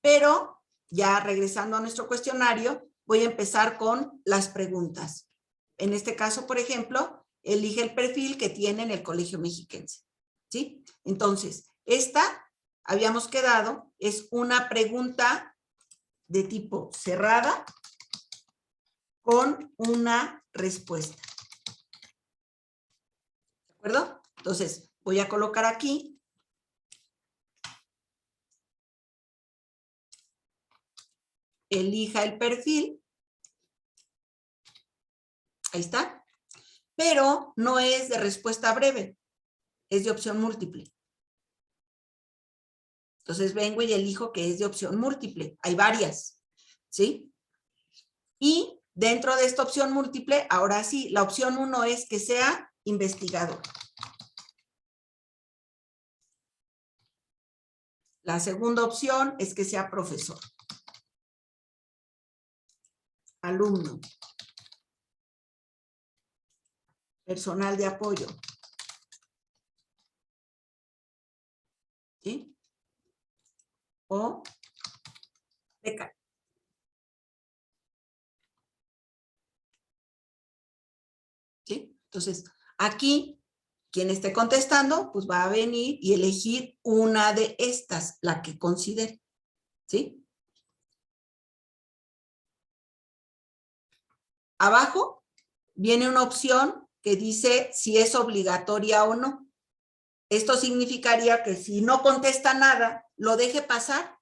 Pero ya regresando a nuestro cuestionario, voy a empezar con las preguntas. En este caso, por ejemplo, elige el perfil que tiene en el Colegio Mexiquense. ¿Sí? Entonces, esta, habíamos quedado, es una pregunta de tipo cerrada con una respuesta. ¿De acuerdo? Entonces, voy a colocar aquí. Elija el perfil. Ahí está. Pero no es de respuesta breve. Es de opción múltiple. Entonces vengo y elijo que es de opción múltiple. Hay varias. ¿Sí? Y dentro de esta opción múltiple, ahora sí, la opción 1 es que sea investigador. La segunda opción es que sea profesor. Alumno. Personal de apoyo. ¿Sí? O becario. ¿Sí? Entonces, aquí, quien esté contestando, pues va a venir y elegir una de estas, la que considere. ¿Sí? Abajo viene una opción que dice si es obligatoria o no. Esto significaría que si no contesta nada, lo deje pasar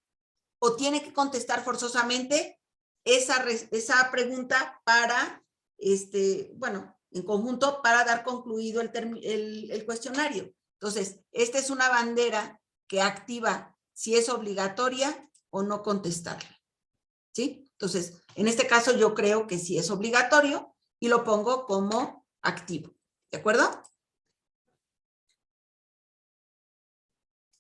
o tiene que contestar forzosamente esa pregunta para, bueno, en conjunto para dar concluido el cuestionario. Entonces, esta es una bandera que activa si es obligatoria o no contestarla. ¿Sí? Entonces, en este caso yo creo que sí es obligatorio y lo pongo como activo. ¿De acuerdo?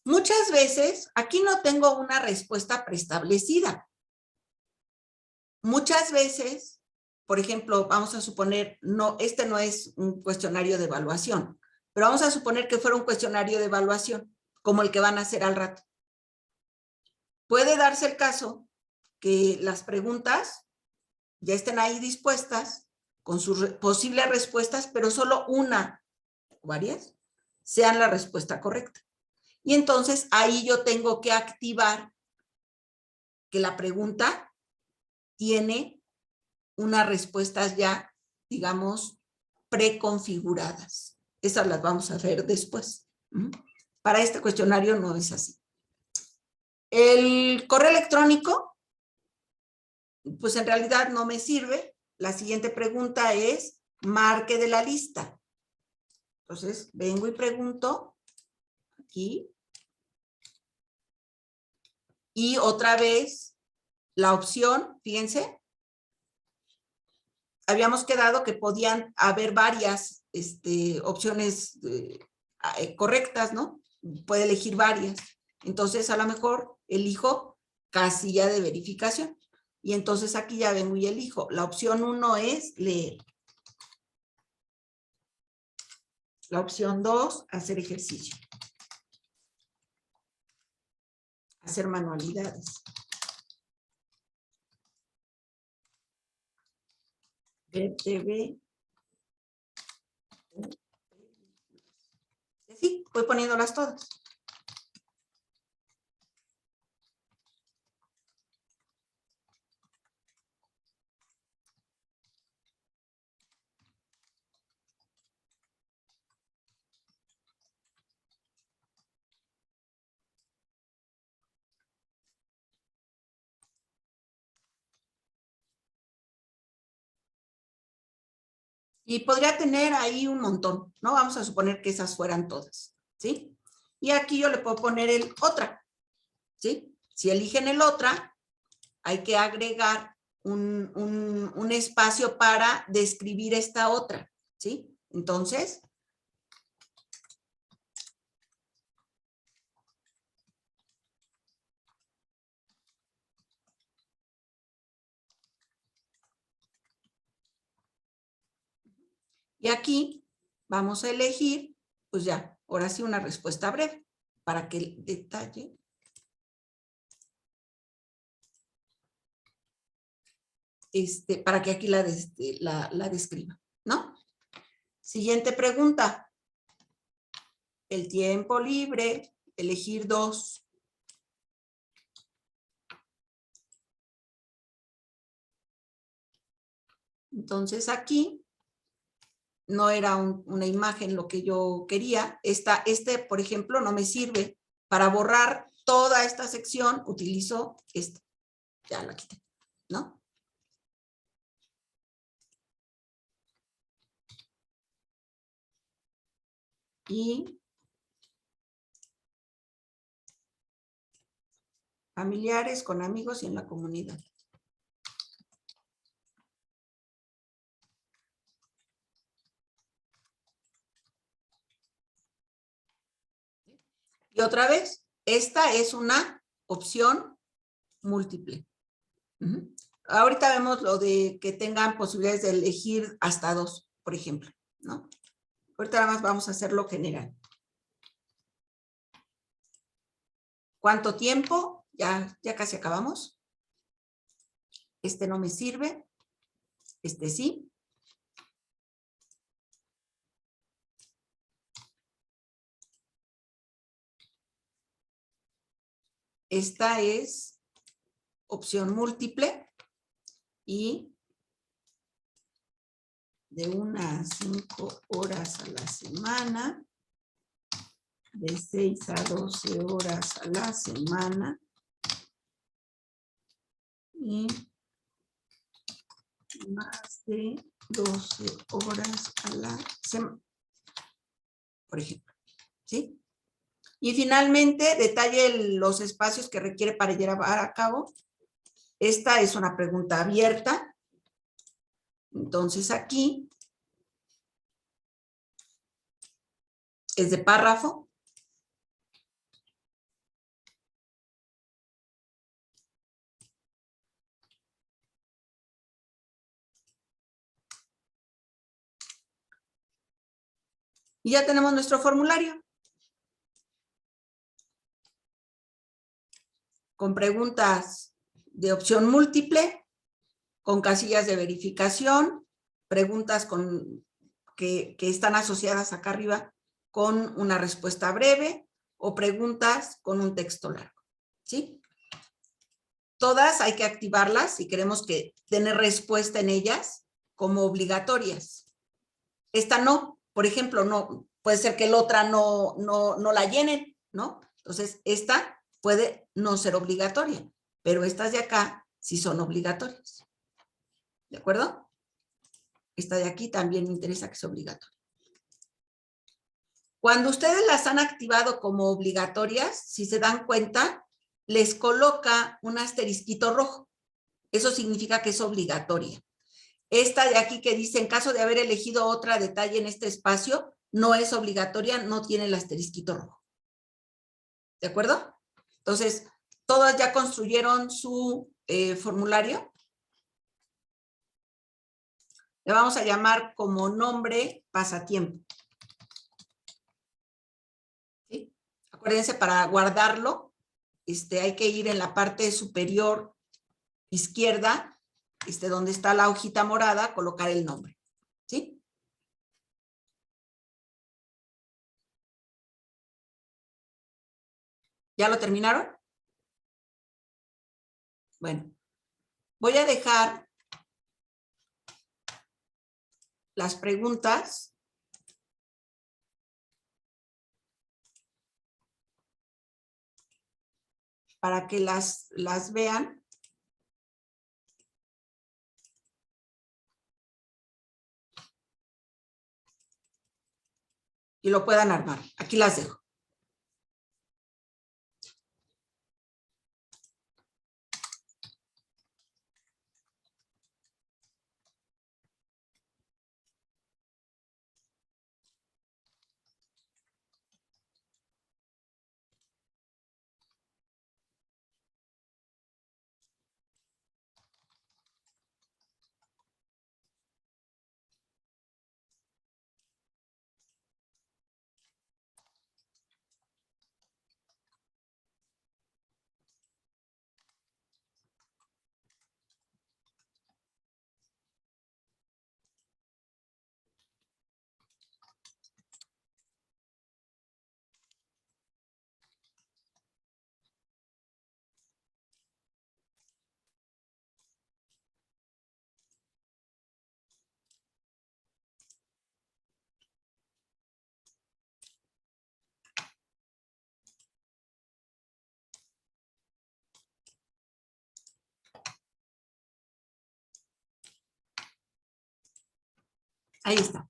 Muchas veces, aquí no tengo una respuesta preestablecida. Muchas veces, por ejemplo, vamos a suponer, no, este no es un cuestionario de evaluación, pero vamos a suponer que fuera un cuestionario de evaluación, como el que van a hacer al rato. Puede darse el caso que las preguntas ya estén ahí dispuestas con sus posibles respuestas, pero solo una o varias sean la respuesta correcta. Y entonces ahí yo tengo que activar que la pregunta tiene unas respuestas ya, digamos, preconfiguradas. Esas las vamos a ver después. Para este cuestionario no es así. El correo electrónico, pues en realidad no me sirve. La siguiente pregunta es, marque de la lista. Entonces, vengo y pregunto aquí. Y otra vez, la opción, fíjense, habíamos quedado que podían haber varias opciones correctas, ¿no? Puede elegir varias. Entonces, a lo mejor elijo casilla de verificación. Y entonces aquí ya vengo y elijo. La opción 1 es leer. La opción 2, hacer ejercicio. Hacer manualidades. Ver TV. Sí, voy poniéndolas todas. Y podría tener ahí un montón, ¿no? Vamos a suponer que esas fueran todas, ¿sí? Y aquí yo le puedo poner el otra, ¿sí? Si eligen el otra, hay que agregar un espacio para describir esta otra, ¿sí? Entonces, y aquí vamos a elegir, pues ya, ahora sí una respuesta breve, para que el detalle... para que aquí la describa, ¿no? Siguiente pregunta. El tiempo libre, elegir 2. Entonces aquí no era una imagen lo que yo quería. Por ejemplo, no me sirve. Para borrar toda esta sección, utilizo esta. Ya la quité, ¿no? Y familiares, con amigos y en la comunidad. Y otra vez, esta es una opción múltiple. Ahorita vemos lo de que tengan posibilidades de elegir hasta 2, por ejemplo, ¿no? Ahorita nada más vamos a hacerlo general. ¿Cuánto tiempo? Ya casi acabamos. Este no me sirve. Este sí. Esta es opción múltiple y de 1 a 5 horas a la semana, de 6 a 12 horas a la semana y más de 12 horas a la semana, por ejemplo, ¿sí? Y finalmente, detalle los espacios que requiere para llevar a cabo. Esta es una pregunta abierta. Entonces aquí es de párrafo. Y ya tenemos nuestro formulario. Con preguntas de opción múltiple, con casillas de verificación, preguntas que están asociadas acá arriba con una respuesta breve o preguntas con un texto largo, ¿sí? Todas hay que activarlas si queremos tener respuesta en ellas como obligatorias. Esta no, por ejemplo, no, puede ser que la otra no la llenen, ¿no? Entonces, esta puede no ser obligatoria, pero estas de acá sí son obligatorias. ¿De acuerdo? Esta de aquí también me interesa que sea obligatoria. Cuando ustedes las han activado como obligatorias, si se dan cuenta, les coloca un asterisquito rojo. Eso significa que es obligatoria. Esta de aquí que dice, en caso de haber elegido otra detalle en este espacio, no es obligatoria, no tiene el asterisquito rojo. ¿De acuerdo? Entonces, todas ya construyeron su formulario. Le vamos a llamar como nombre pasatiempo. ¿Sí? Acuérdense, para guardarlo, hay que ir en la parte superior izquierda, donde está la hojita morada, colocar el nombre. ¿Sí? ¿Ya lo terminaron? Bueno, voy a dejar las preguntas para que las vean. Y lo puedan armar. Aquí las dejo. Ahí está.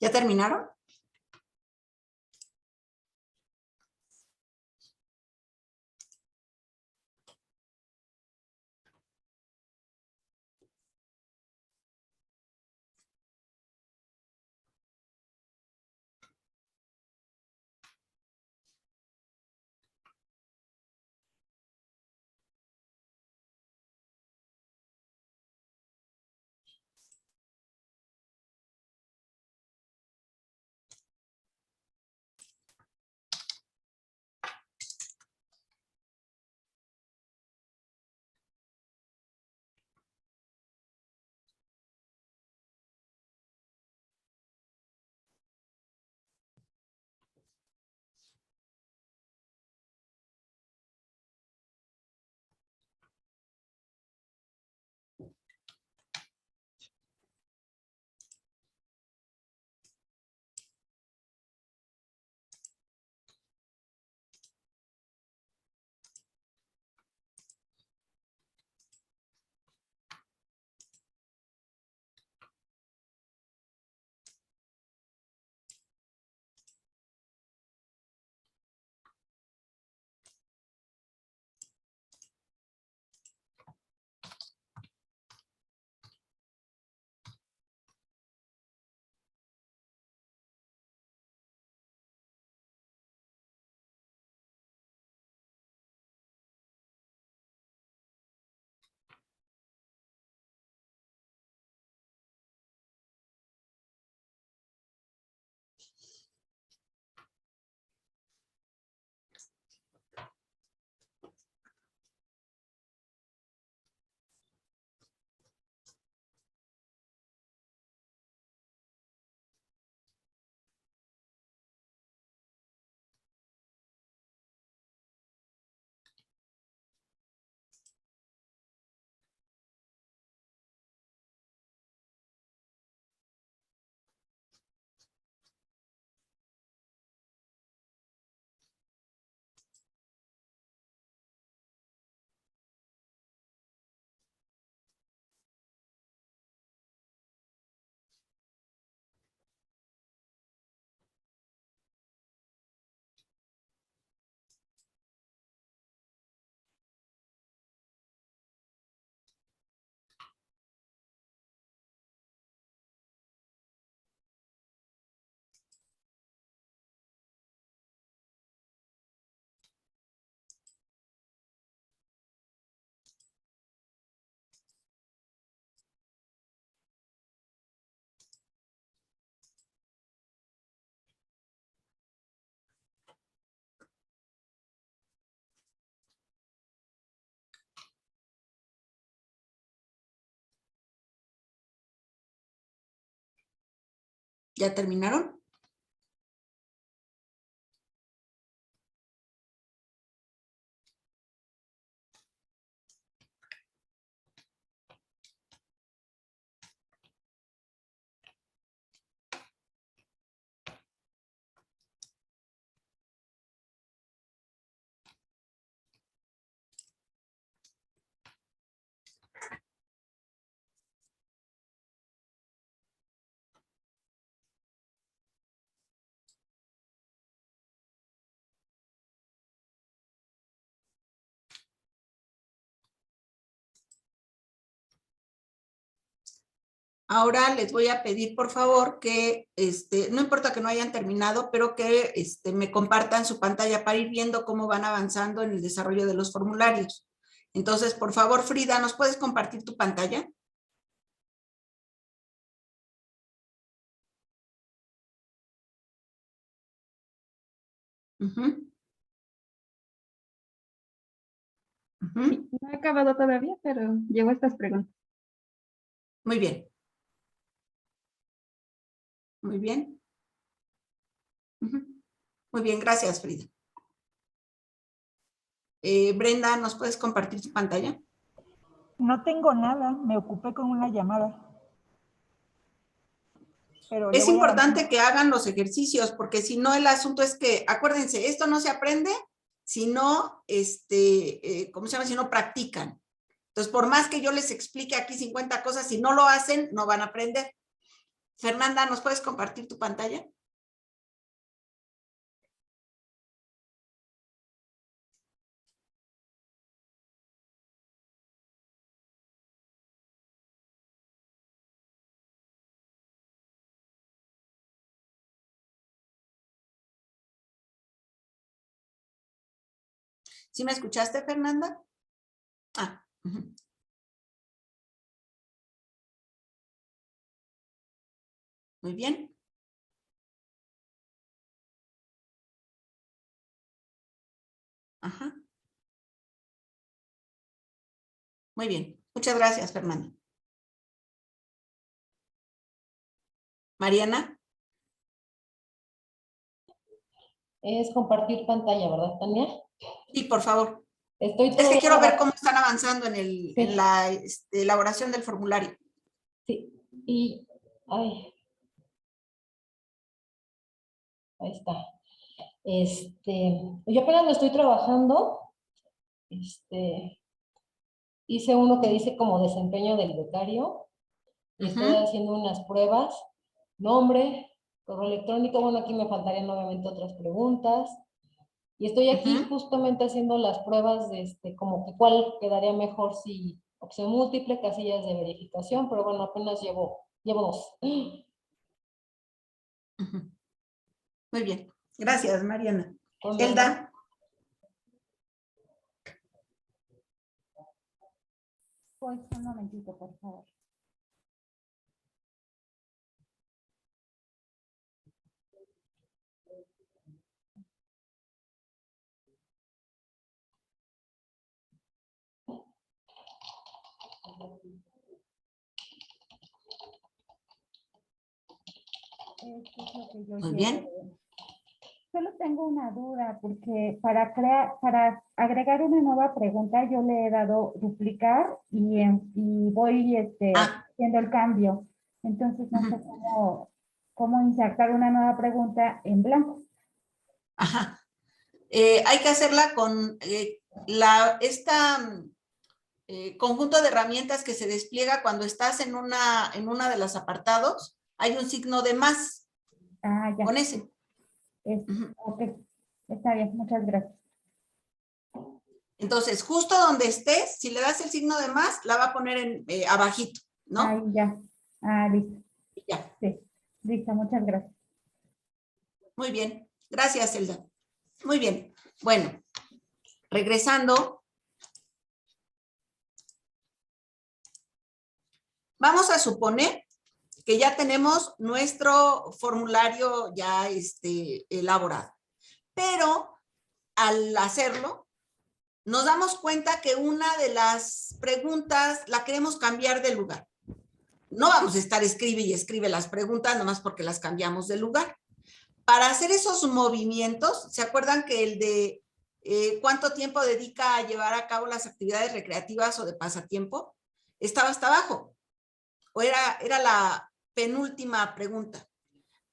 ¿Ya terminaron? ¿Ya terminaron? Ahora les voy a pedir, por favor, que, no importa que no hayan terminado, pero que me compartan su pantalla para ir viendo cómo van avanzando en el desarrollo de los formularios. Entonces, por favor, Frida, ¿nos puedes compartir tu pantalla? Ujú. Ujú. Sí, no he acabado todavía, pero llevo estas preguntas. Muy bien. Muy bien. Ujú. Muy bien, gracias, Frida. Brenda, ¿nos puedes compartir tu pantalla? No tengo nada, me ocupé con una llamada. Pero le Es voy a importante que hagan los ejercicios, porque si no, el asunto es que, acuérdense, esto no se aprende si no, ¿cómo se llama? Si no practican. Entonces, por más que yo les explique aquí 50 cosas, si no lo hacen, no van a aprender. Fernanda, ¿nos puedes compartir tu pantalla? ¿Sí me escuchaste, Fernanda? Ah, ujú. Muy bien. Ajá. Muy bien. Muchas gracias, Fernanda. Mariana. Es compartir pantalla, ¿verdad, Tania? Sí, por favor. Estoy Es que todavía quiero ver cómo están avanzando en Sí. la elaboración del formulario. Sí, y, ay, ahí está. Yo apenas lo estoy trabajando. Hice uno que dice como desempeño del becario y estoy Ujú. haciendo unas pruebas. Nombre, correo electrónico, bueno, aquí me faltarían obviamente otras preguntas. Y estoy aquí Ujú. justamente haciendo las pruebas de como que cuál quedaría mejor si opción múltiple, casillas de verificación, pero bueno, apenas llevo 2. Ujú. Muy bien. Gracias, Mariana. Con nada. Elda. Pues un momentito, por favor. Esto es lo que yo Muy llevo. bien. Solo tengo una duda, porque para agregar una nueva pregunta, yo le he dado duplicar y voy Ah, haciendo el cambio. Entonces no sé cómo insertar una nueva pregunta en blanco. ajá. Hay que hacerla con conjunto de herramientas que se despliega cuando estás en una de los apartados. Hay un signo de más Ah, ya. con ese. Ujú. Ok, está bien, muchas gracias. Entonces, justo donde estés, si le das el signo de más, la va a poner abajito, Ahí ¿no? ya. Ah, listo. Y ya. Sí, listo, muchas gracias. Muy bien. Gracias, Elda. Muy bien. Bueno, regresando. Vamos a suponer que ya tenemos nuestro formulario ya elaborado. Pero al hacerlo, nos damos cuenta que una de las preguntas la queremos cambiar de lugar. No vamos a estar escribe y escribe las preguntas nomás porque las cambiamos de lugar. Para hacer esos movimientos, ¿se acuerdan que el de cuánto tiempo dedica a llevar a cabo las actividades recreativas o de pasatiempo? Estaba hasta abajo. O era la penúltima pregunta.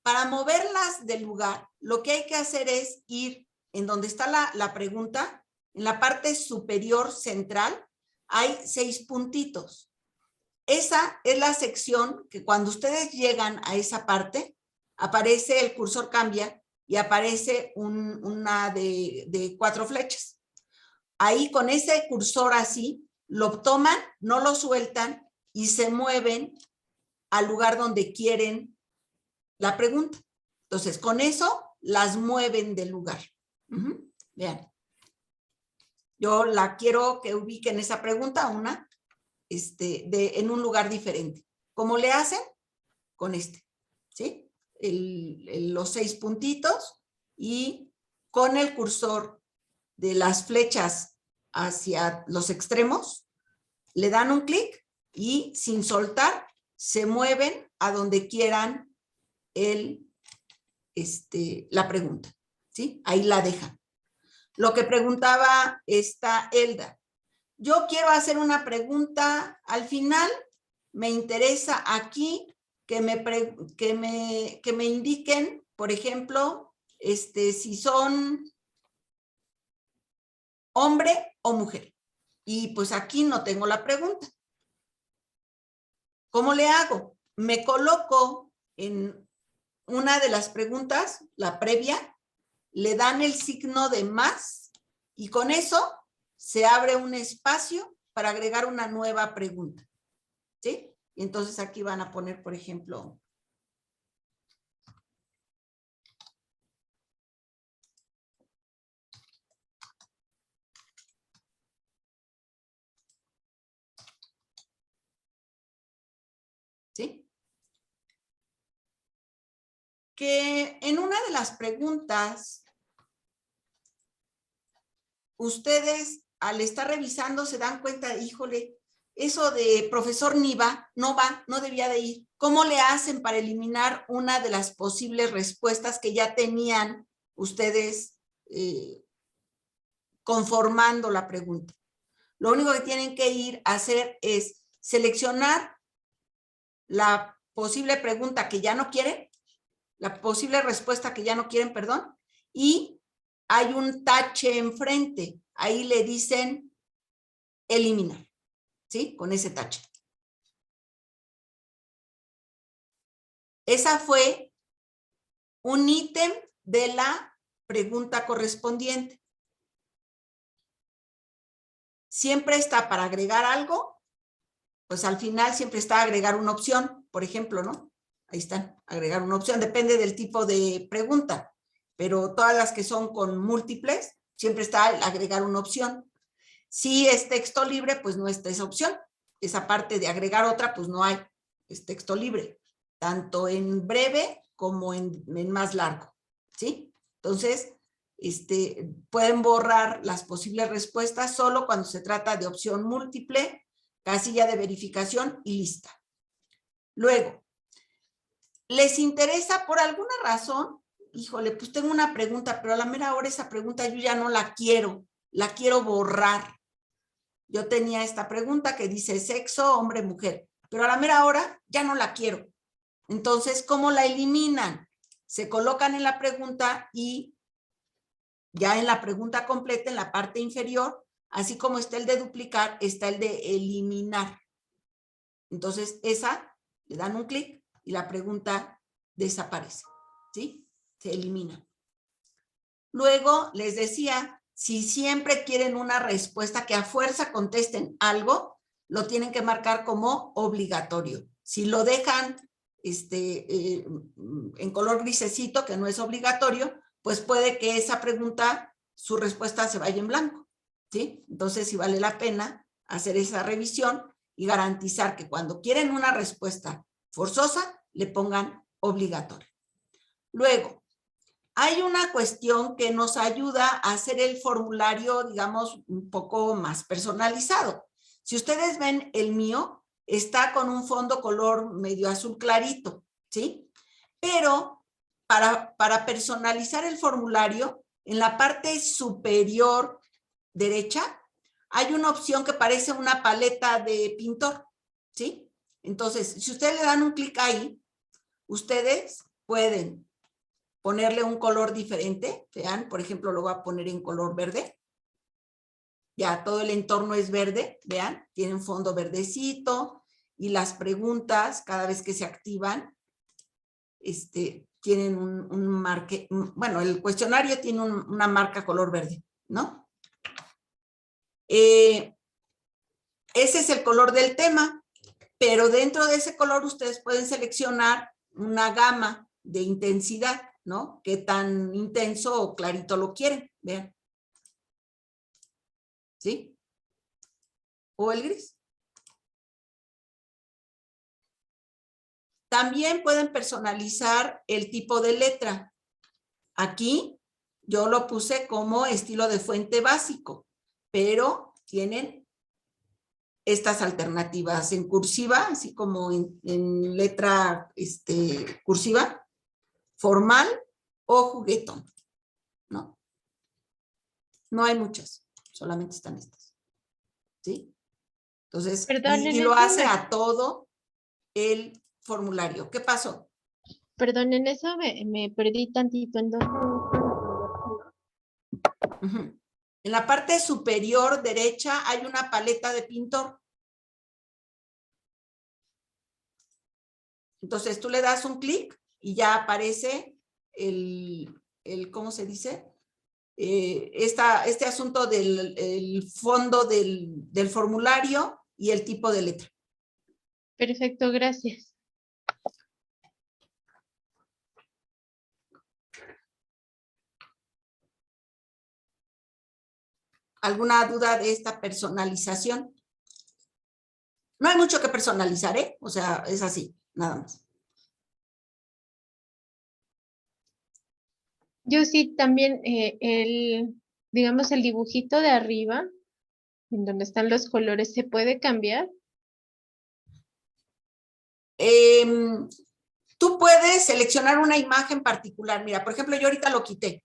Para moverlas del lugar, lo que hay que hacer es ir en donde está la pregunta, en la parte superior central, hay 6 puntitos. Esa es la sección que cuando ustedes llegan a esa parte, aparece el cursor cambia y aparece una de 4 flechas. Ahí con ese cursor así, lo toman, no lo sueltan y se mueven al lugar donde quieren la pregunta. Entonces, con eso las mueven del lugar. Vean. Yo la quiero que ubiquen esa pregunta, en un lugar diferente. ¿Cómo le hacen? Con ¿sí? Los 6 puntitos y con el cursor de las flechas hacia los extremos, le dan un clic y sin soltar se mueven a donde quieran la pregunta, ¿sí? Ahí la dejan. Lo que preguntaba esta Elda, yo quiero hacer una pregunta, al final me interesa aquí que me indiquen, por ejemplo, si son hombre o mujer. Y pues aquí no tengo la pregunta. ¿Cómo le hago? Me coloco en una de las preguntas, la previa, le dan el signo de más y con eso se abre un espacio para agregar una nueva pregunta. ¿Sí? Y entonces aquí van a poner, por ejemplo, ¿sí? Que en una de las preguntas, ustedes al estar revisando se dan cuenta, híjole, eso de profesor Niva no va, no debía de ir. ¿Cómo le hacen para eliminar una de las posibles respuestas que ya tenían ustedes conformando la pregunta? Lo único que tienen que ir a hacer es seleccionar la posible pregunta que ya no quieren, la posible respuesta que ya no quieren, perdón, y hay un tache enfrente. Ahí le dicen eliminar, ¿sí? Con ese tache. Esa fue un ítem de la pregunta correspondiente. Siempre está para agregar algo, pues al final siempre está agregar una opción, por ejemplo, ¿no? Ahí están, agregar una opción, depende del tipo de pregunta, pero todas las que son con múltiples, siempre está el agregar una opción. Si es texto libre, pues no está esa opción. Esa parte de agregar otra, pues no hay, es texto libre, tanto en breve como en más largo, ¿sí? Entonces, pueden borrar las posibles respuestas solo cuando se trata de opción múltiple, casilla de verificación y lista. Luego, ¿les interesa por alguna razón? Híjole, pues tengo una pregunta, pero a la mera hora esa pregunta yo ya no la quiero borrar. Yo tenía esta pregunta que dice sexo, hombre, mujer, pero a la mera hora ya no la quiero. Entonces, ¿cómo la eliminan? Se colocan en la pregunta y ya en la pregunta completa, en la parte inferior, así como está el de duplicar, está el de eliminar. Entonces, esa, le dan un clic y la pregunta desaparece, ¿sí? Se elimina. Luego, les decía, si siempre quieren una respuesta que a fuerza contesten algo, lo tienen que marcar como obligatorio. Si lo dejan en color grisecito, que no es obligatorio, pues puede que esa pregunta, su respuesta se vaya en blanco, ¿sí? Entonces, sí vale la pena hacer esa revisión y garantizar que cuando quieren una respuesta forzosa, le pongan obligatorio. Luego, hay una cuestión que nos ayuda a hacer el formulario, digamos, un poco más personalizado. Si ustedes ven el mío, está con un fondo color medio azul clarito, ¿sí? Pero para personalizar el formulario, en la parte superior derecha, hay una opción que parece una paleta de pintor, ¿sí? Entonces, si ustedes le dan un clic ahí, ustedes pueden ponerle un color diferente. Vean, por ejemplo, lo voy a poner en color verde. Ya todo el entorno es verde, vean, tiene un fondo verdecito y las preguntas, cada vez que se activan, tienen un marque, bueno, el cuestionario tiene una marca color verde, ¿no? Ese es el color del tema. pero dentro de ese color ustedes pueden seleccionar una gama de intensidad, ¿no? Qué tan intenso o clarito lo quieren, vean. ¿Sí? O el gris. También pueden personalizar el tipo de letra. Aquí yo lo puse como estilo de fuente básico, pero tienen estas alternativas en cursiva, así como en letra cursiva, formal o juguetón, ¿no? No hay muchas, solamente están estas, ¿sí? Entonces, Perdón, y en lo eso hace a todo el formulario. ¿Qué pasó? Perdón, en eso me perdí tantito. ¿En dónde está la aprobación? Ujú. En la parte superior derecha hay una paleta de pintor. Entonces tú le das un clic y ya aparece ¿cómo se dice? Este asunto del el fondo del formulario y el tipo de letra. Perfecto, gracias. ¿Alguna duda de esta personalización? No hay mucho que personalizar, ¿eh? O sea, es así, nada más. Yo sí también digamos, el dibujito de arriba, en donde están los colores, ¿se puede cambiar? Tú puedes seleccionar una imagen particular. Mira, por ejemplo, yo ahorita lo quité.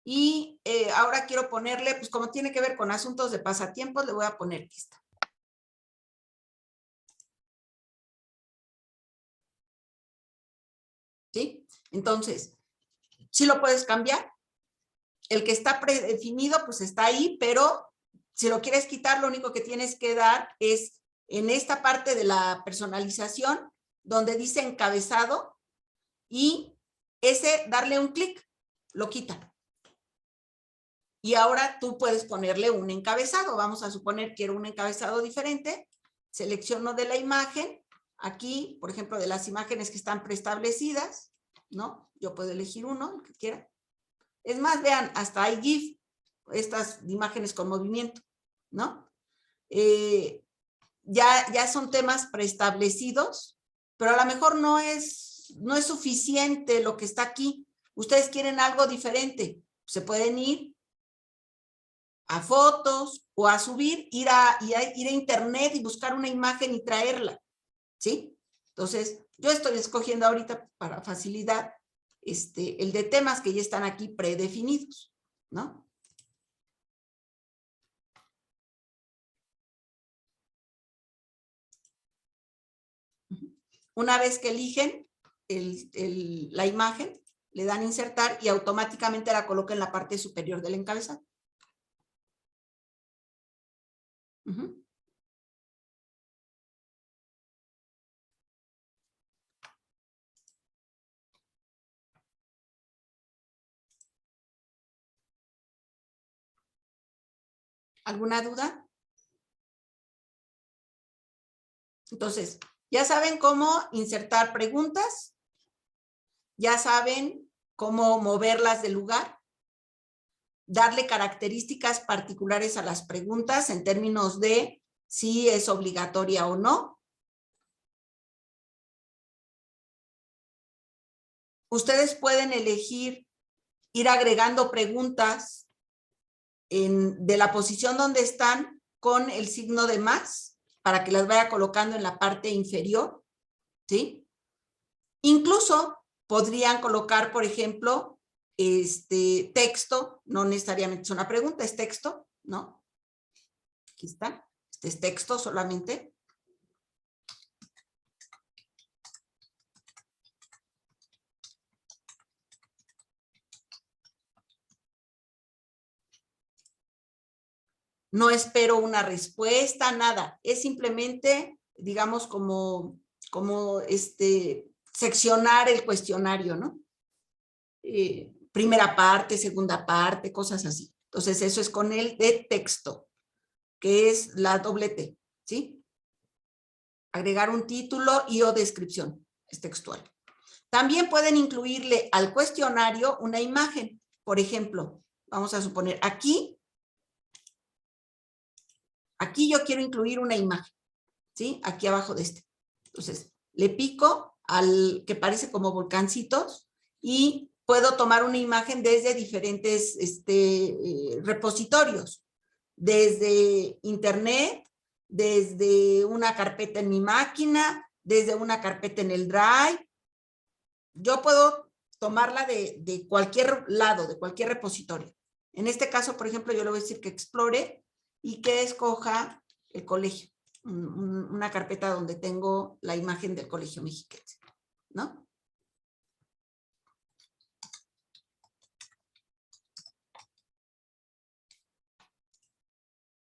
Y ahora quiero ponerle, pues como tiene que ver con asuntos de pasatiempos, le voy a poner esta. ¿Sí? Entonces, sí lo puedes cambiar. El que está predefinido, pues está ahí, pero si lo quieres quitar, lo único que tienes que dar es en esta parte de la personalización, donde dice encabezado, y ese darle un clic, lo quita. Y ahora tú puedes ponerle un encabezado. Vamos a suponer que quiero un encabezado diferente. Selecciono de la imagen. Aquí, por ejemplo, de las imágenes que están preestablecidas, ¿no? Yo puedo elegir uno, el que quiera. Es más, vean, hasta hay GIF, estas imágenes con movimiento, ¿no? Ya son temas preestablecidos, pero a lo mejor no es suficiente lo que está aquí. Ustedes quieren algo diferente. Se pueden ir a fotos o a subir, ir a internet y buscar una imagen y traerla, ¿sí? Entonces, yo estoy escogiendo ahorita para facilidad el de temas que ya están aquí predefinidos, ¿no? Una vez que eligen la imagen, le dan insertar y automáticamente la coloca en la parte superior del encabezado. Uh-huh. ¿Alguna duda? Entonces, ya saben cómo insertar preguntas, ya saben cómo moverlas del lugar, darle características particulares a las preguntas en términos de si es obligatoria o no. Ustedes pueden elegir ir agregando preguntas de la posición donde están con el signo de más para que las vaya colocando en la parte inferior, ¿sí? Incluso podrían colocar, por ejemplo, texto, no necesariamente es una pregunta, es texto, ¿no? Aquí está, este es texto solamente. No espero una respuesta, nada. Es simplemente, digamos, como seccionar el cuestionario, ¿no? Primera parte, segunda parte, cosas así. Entonces, eso es con el de texto, que es la doble T, ¿sí? agregar un título y o descripción es textual. También pueden incluirle al cuestionario una imagen. Por ejemplo, vamos a suponer aquí yo quiero incluir una imagen, ¿sí? Aquí abajo de este. Entonces, le pico al que parece como volcancitos y puedo tomar una imagen desde diferentes repositorios, desde internet, desde una carpeta en mi máquina, desde una carpeta en el Drive. Yo puedo tomarla de cualquier lado, de cualquier repositorio. En este caso, por ejemplo, yo le voy a decir que explore y que escoja el colegio, una carpeta donde tengo la imagen del Colegio Mexiquense, ¿no?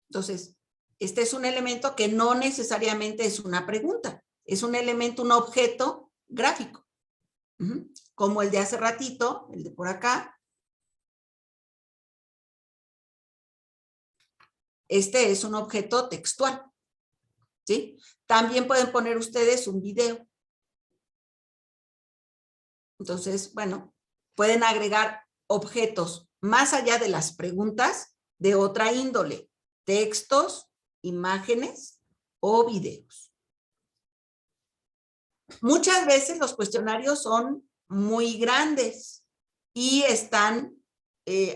Entonces, este es un elemento que no necesariamente es una pregunta, es un elemento, un objeto gráfico, como el de hace ratito, el de por acá. Este es un objeto textual, ¿sí? También pueden poner ustedes un video. Entonces, bueno, pueden agregar objetos más allá de las preguntas de otra índole, textos, imágenes o videos. Muchas veces los cuestionarios son muy grandes y están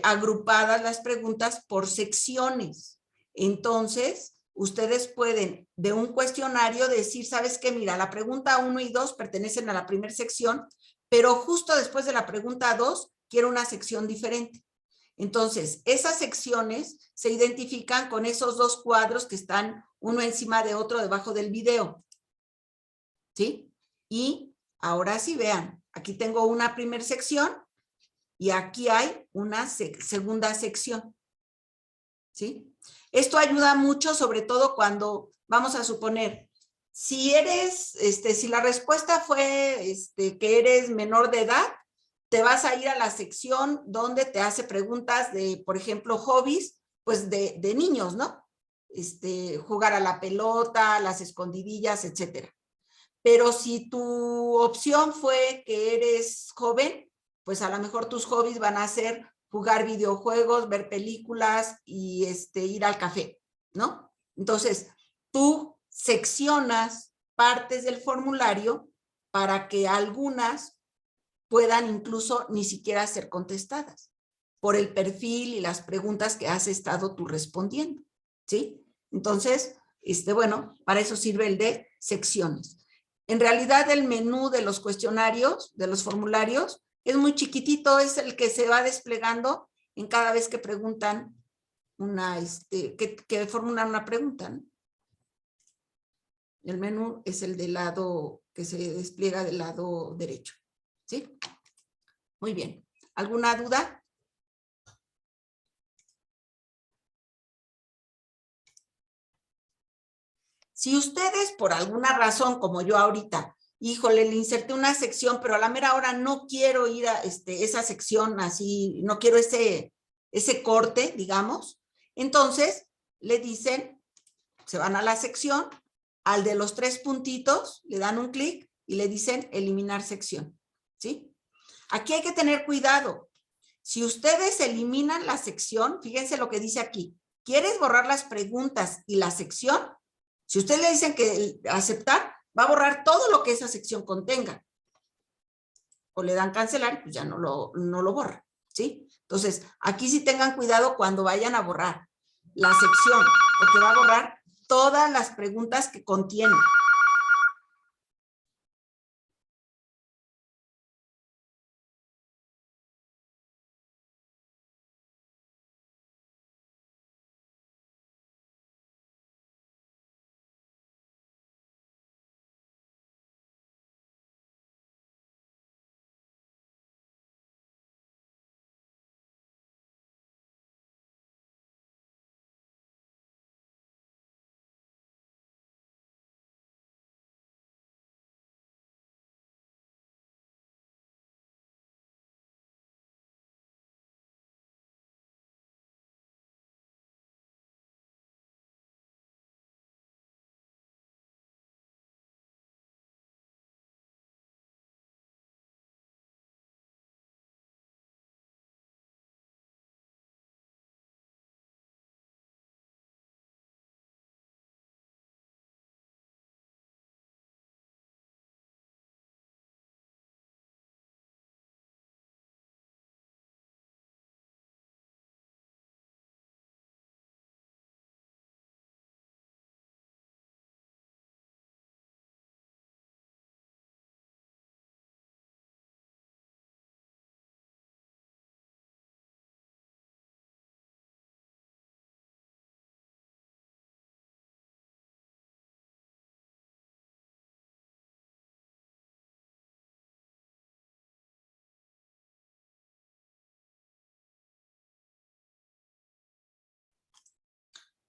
agrupadas las preguntas por secciones. Entonces, ustedes pueden de un cuestionario decir, ¿sabes qué? Mira, la pregunta 1 y 2 pertenecen a la primera sección, pero justo después de la pregunta 2 quiero una sección diferente. Entonces, esas secciones se identifican con esos dos cuadros que están uno encima de otro debajo del video. ¿Sí? Y ahora sí, vean, aquí tengo una primera sección y aquí hay una segunda sección. ¿Sí? Esto ayuda mucho, sobre todo cuando vamos a suponer, si eres, si la respuesta fue que eres menor de edad, te vas a ir a la sección donde te hace preguntas de, por ejemplo, hobbies, pues de niños, ¿no? Jugar a la pelota, las escondidillas, etcétera. Pero si tu opción fue que eres joven, pues a lo mejor tus hobbies van a ser jugar videojuegos, ver películas y ir al café, ¿no? Entonces, tú seccionas partes del formulario para que algunas puedan incluso ni siquiera ser contestadas por el perfil y las preguntas que has estado tú respondiendo, ¿sí? Entonces, bueno, para eso sirve el de secciones. En realidad, el menú de los cuestionarios, de los formularios, es muy chiquitito, es el que se va desplegando en cada vez que preguntan que formulan una pregunta, ¿no? El menú es el del lado que se despliega del lado derecho, ¿sí? Muy bien. ¿Alguna duda? Si ustedes por alguna razón, como yo ahorita, híjole, le inserté una sección, pero a la mera hora no quiero ir a esa sección así, no quiero ese corte, digamos, entonces le dicen, se van a la sección, al de los 3 puntitos, le dan un clic y le dicen eliminar sección, ¿sí? Aquí hay que tener cuidado. Si ustedes eliminan la sección, fíjense lo que dice aquí, ¿quieres borrar las preguntas y la sección? Si ustedes le dicen que aceptar, va a borrar todo lo que esa sección contenga. O le dan cancelar, pues ya no lo borra, ¿sí? Entonces, aquí sí tengan cuidado cuando vayan a borrar la sección, porque va a borrar todas las preguntas que contiene.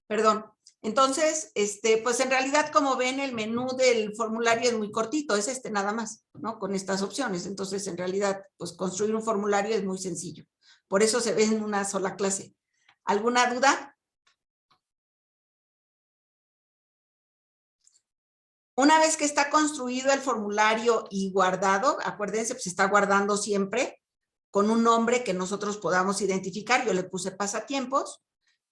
Perdón. Entonces, pues en realidad, como ven, el menú del formulario es muy cortito, es nada más, ¿no? Con estas opciones. Entonces, en realidad, pues construir un formulario es muy sencillo. Por eso se ve en una sola clase. ¿Alguna duda? Una vez que está construido el formulario y guardado, acuérdense, pues está guardando siempre con un nombre que nosotros podamos identificar. Yo le puse pasatiempos.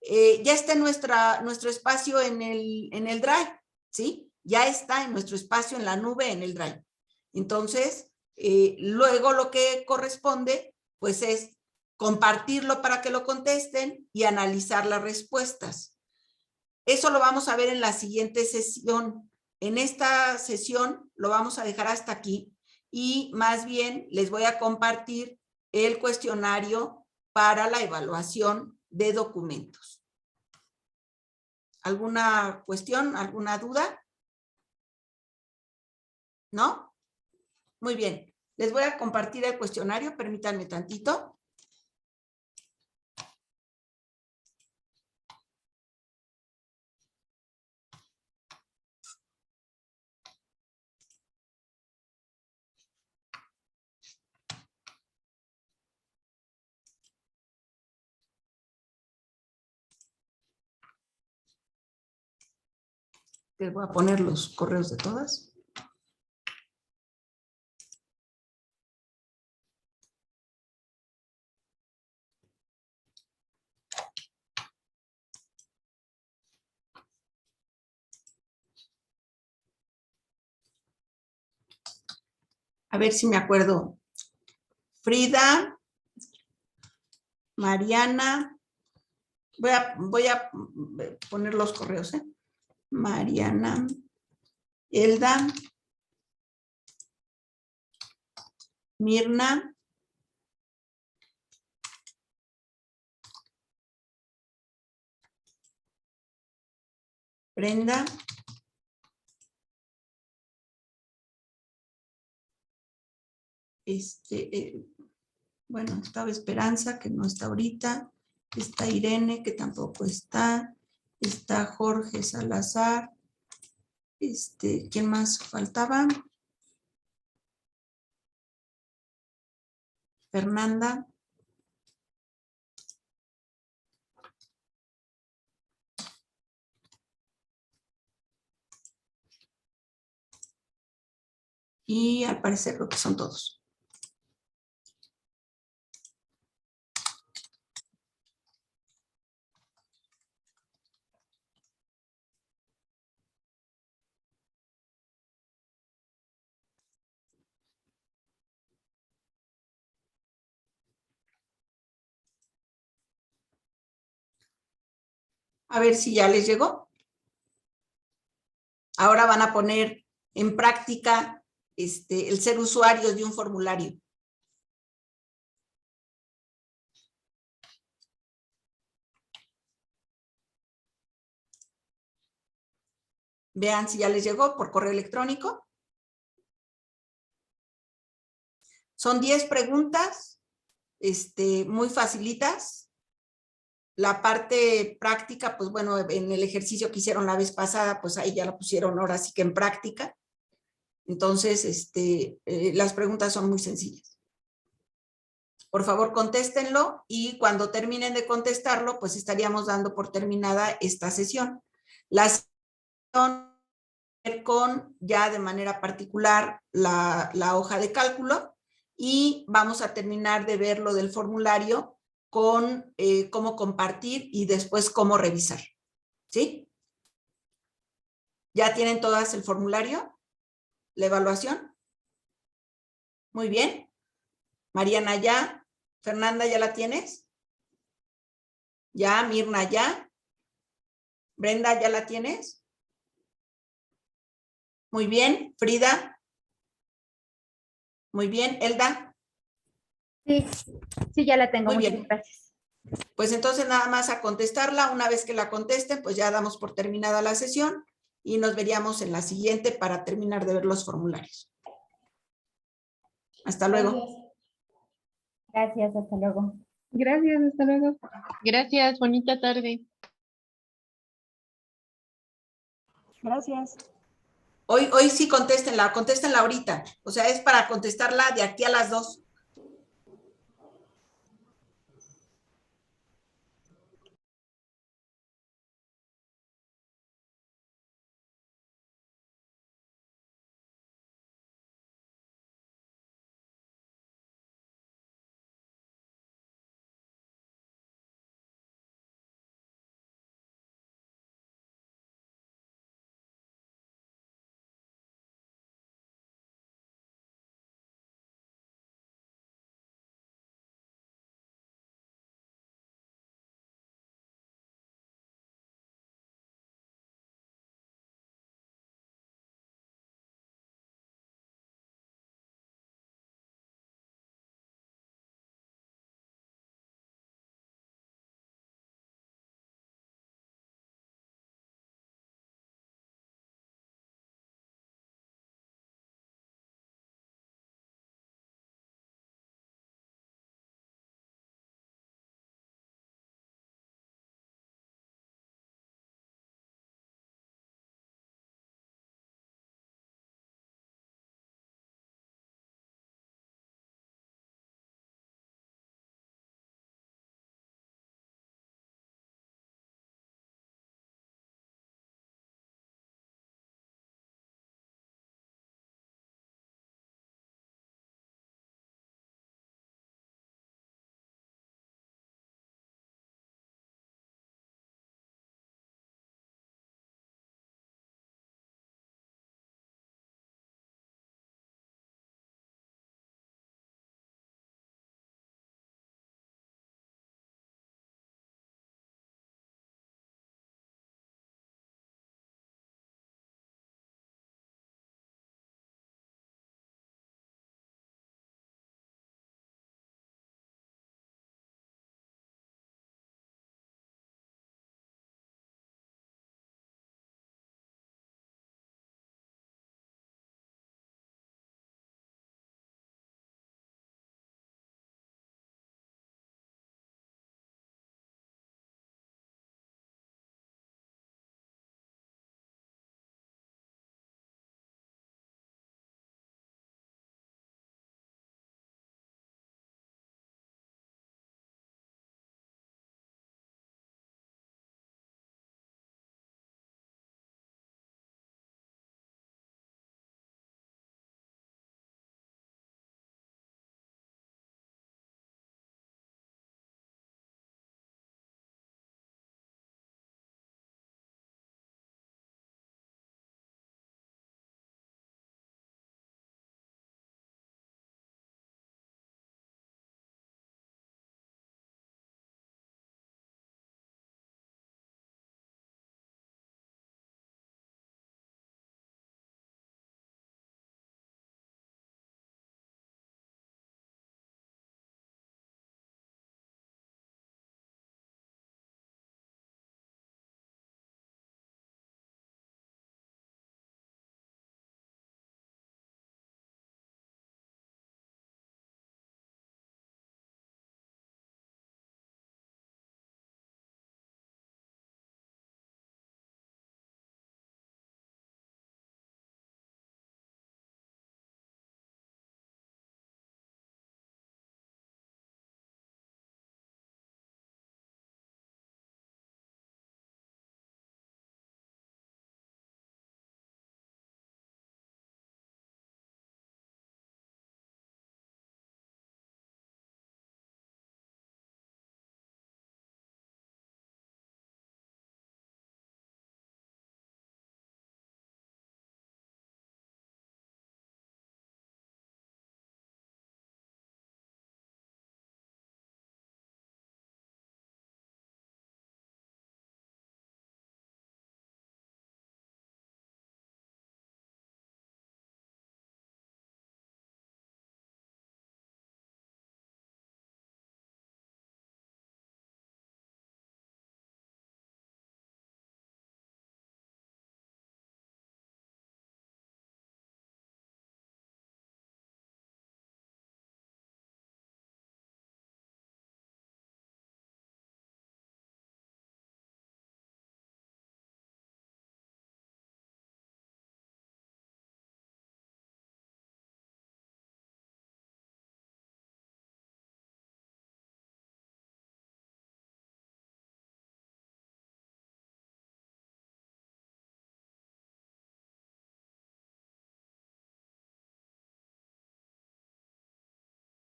Ya está en nuestro espacio en el Drive, ¿sí? Ya está en nuestro espacio en la nube en el Drive. Entonces, luego lo que corresponde, pues es compartirlo para que lo contesten y analizar las respuestas. Eso lo vamos a ver en la siguiente sesión. En esta sesión lo vamos a dejar hasta aquí y más bien les voy a compartir el cuestionario para la evaluación de documentos. ¿Alguna cuestión? ¿Alguna duda? ¿No? Muy bien. Les voy a compartir el cuestionario. Permítanme tantito. Les voy a poner los correos de todas. A ver si me acuerdo. Frida, Mariana, voy a poner los correos, ¿eh? Mariana, Elda, Mirna, Brenda, bueno, estaba Esperanza, que no está ahorita, está Irene, que tampoco está Jorge Salazar, ¿quién más faltaba? Fernanda. Y al parecer creo que son todos. A ver si ya les llegó. Ahora van a poner en práctica el ser usuarios de un formulario. Vean si ya les llegó por correo electrónico. Son 10 preguntas, muy facilitas. La parte práctica, pues bueno, en el ejercicio que hicieron la vez pasada, pues ahí ya la pusieron ahora sí que en práctica. Entonces, las preguntas son muy sencillas. Por favor, contéstenlo y cuando terminen de contestarlo, pues estaríamos dando por terminada esta sesión. La sesión con ya de manera particular la hoja de cálculo y vamos a terminar de ver lo del formulario con cómo compartir y después cómo revisar. ¿Sí? ¿Ya tienen todas el formulario? ¿La evaluación? Muy bien. Mariana, ¿ya? Fernanda, ¿ya la tienes? ¿Ya? Mirna, ¿ya? Brenda, ¿ya la tienes? Muy bien. Frida. Muy bien. Elda. Sí, sí, ya la tengo. Muy Muchas bien. gracias. Pues entonces nada más a contestarla. Una vez que la contesten, pues ya damos por terminada la sesión y nos veríamos en la siguiente para terminar de ver los formularios. Hasta luego. Gracias, hasta luego. Gracias, hasta luego. Gracias, bonita tarde. Gracias. Hoy sí contéstenla ahorita. O sea, es para contestarla de aquí a las 2.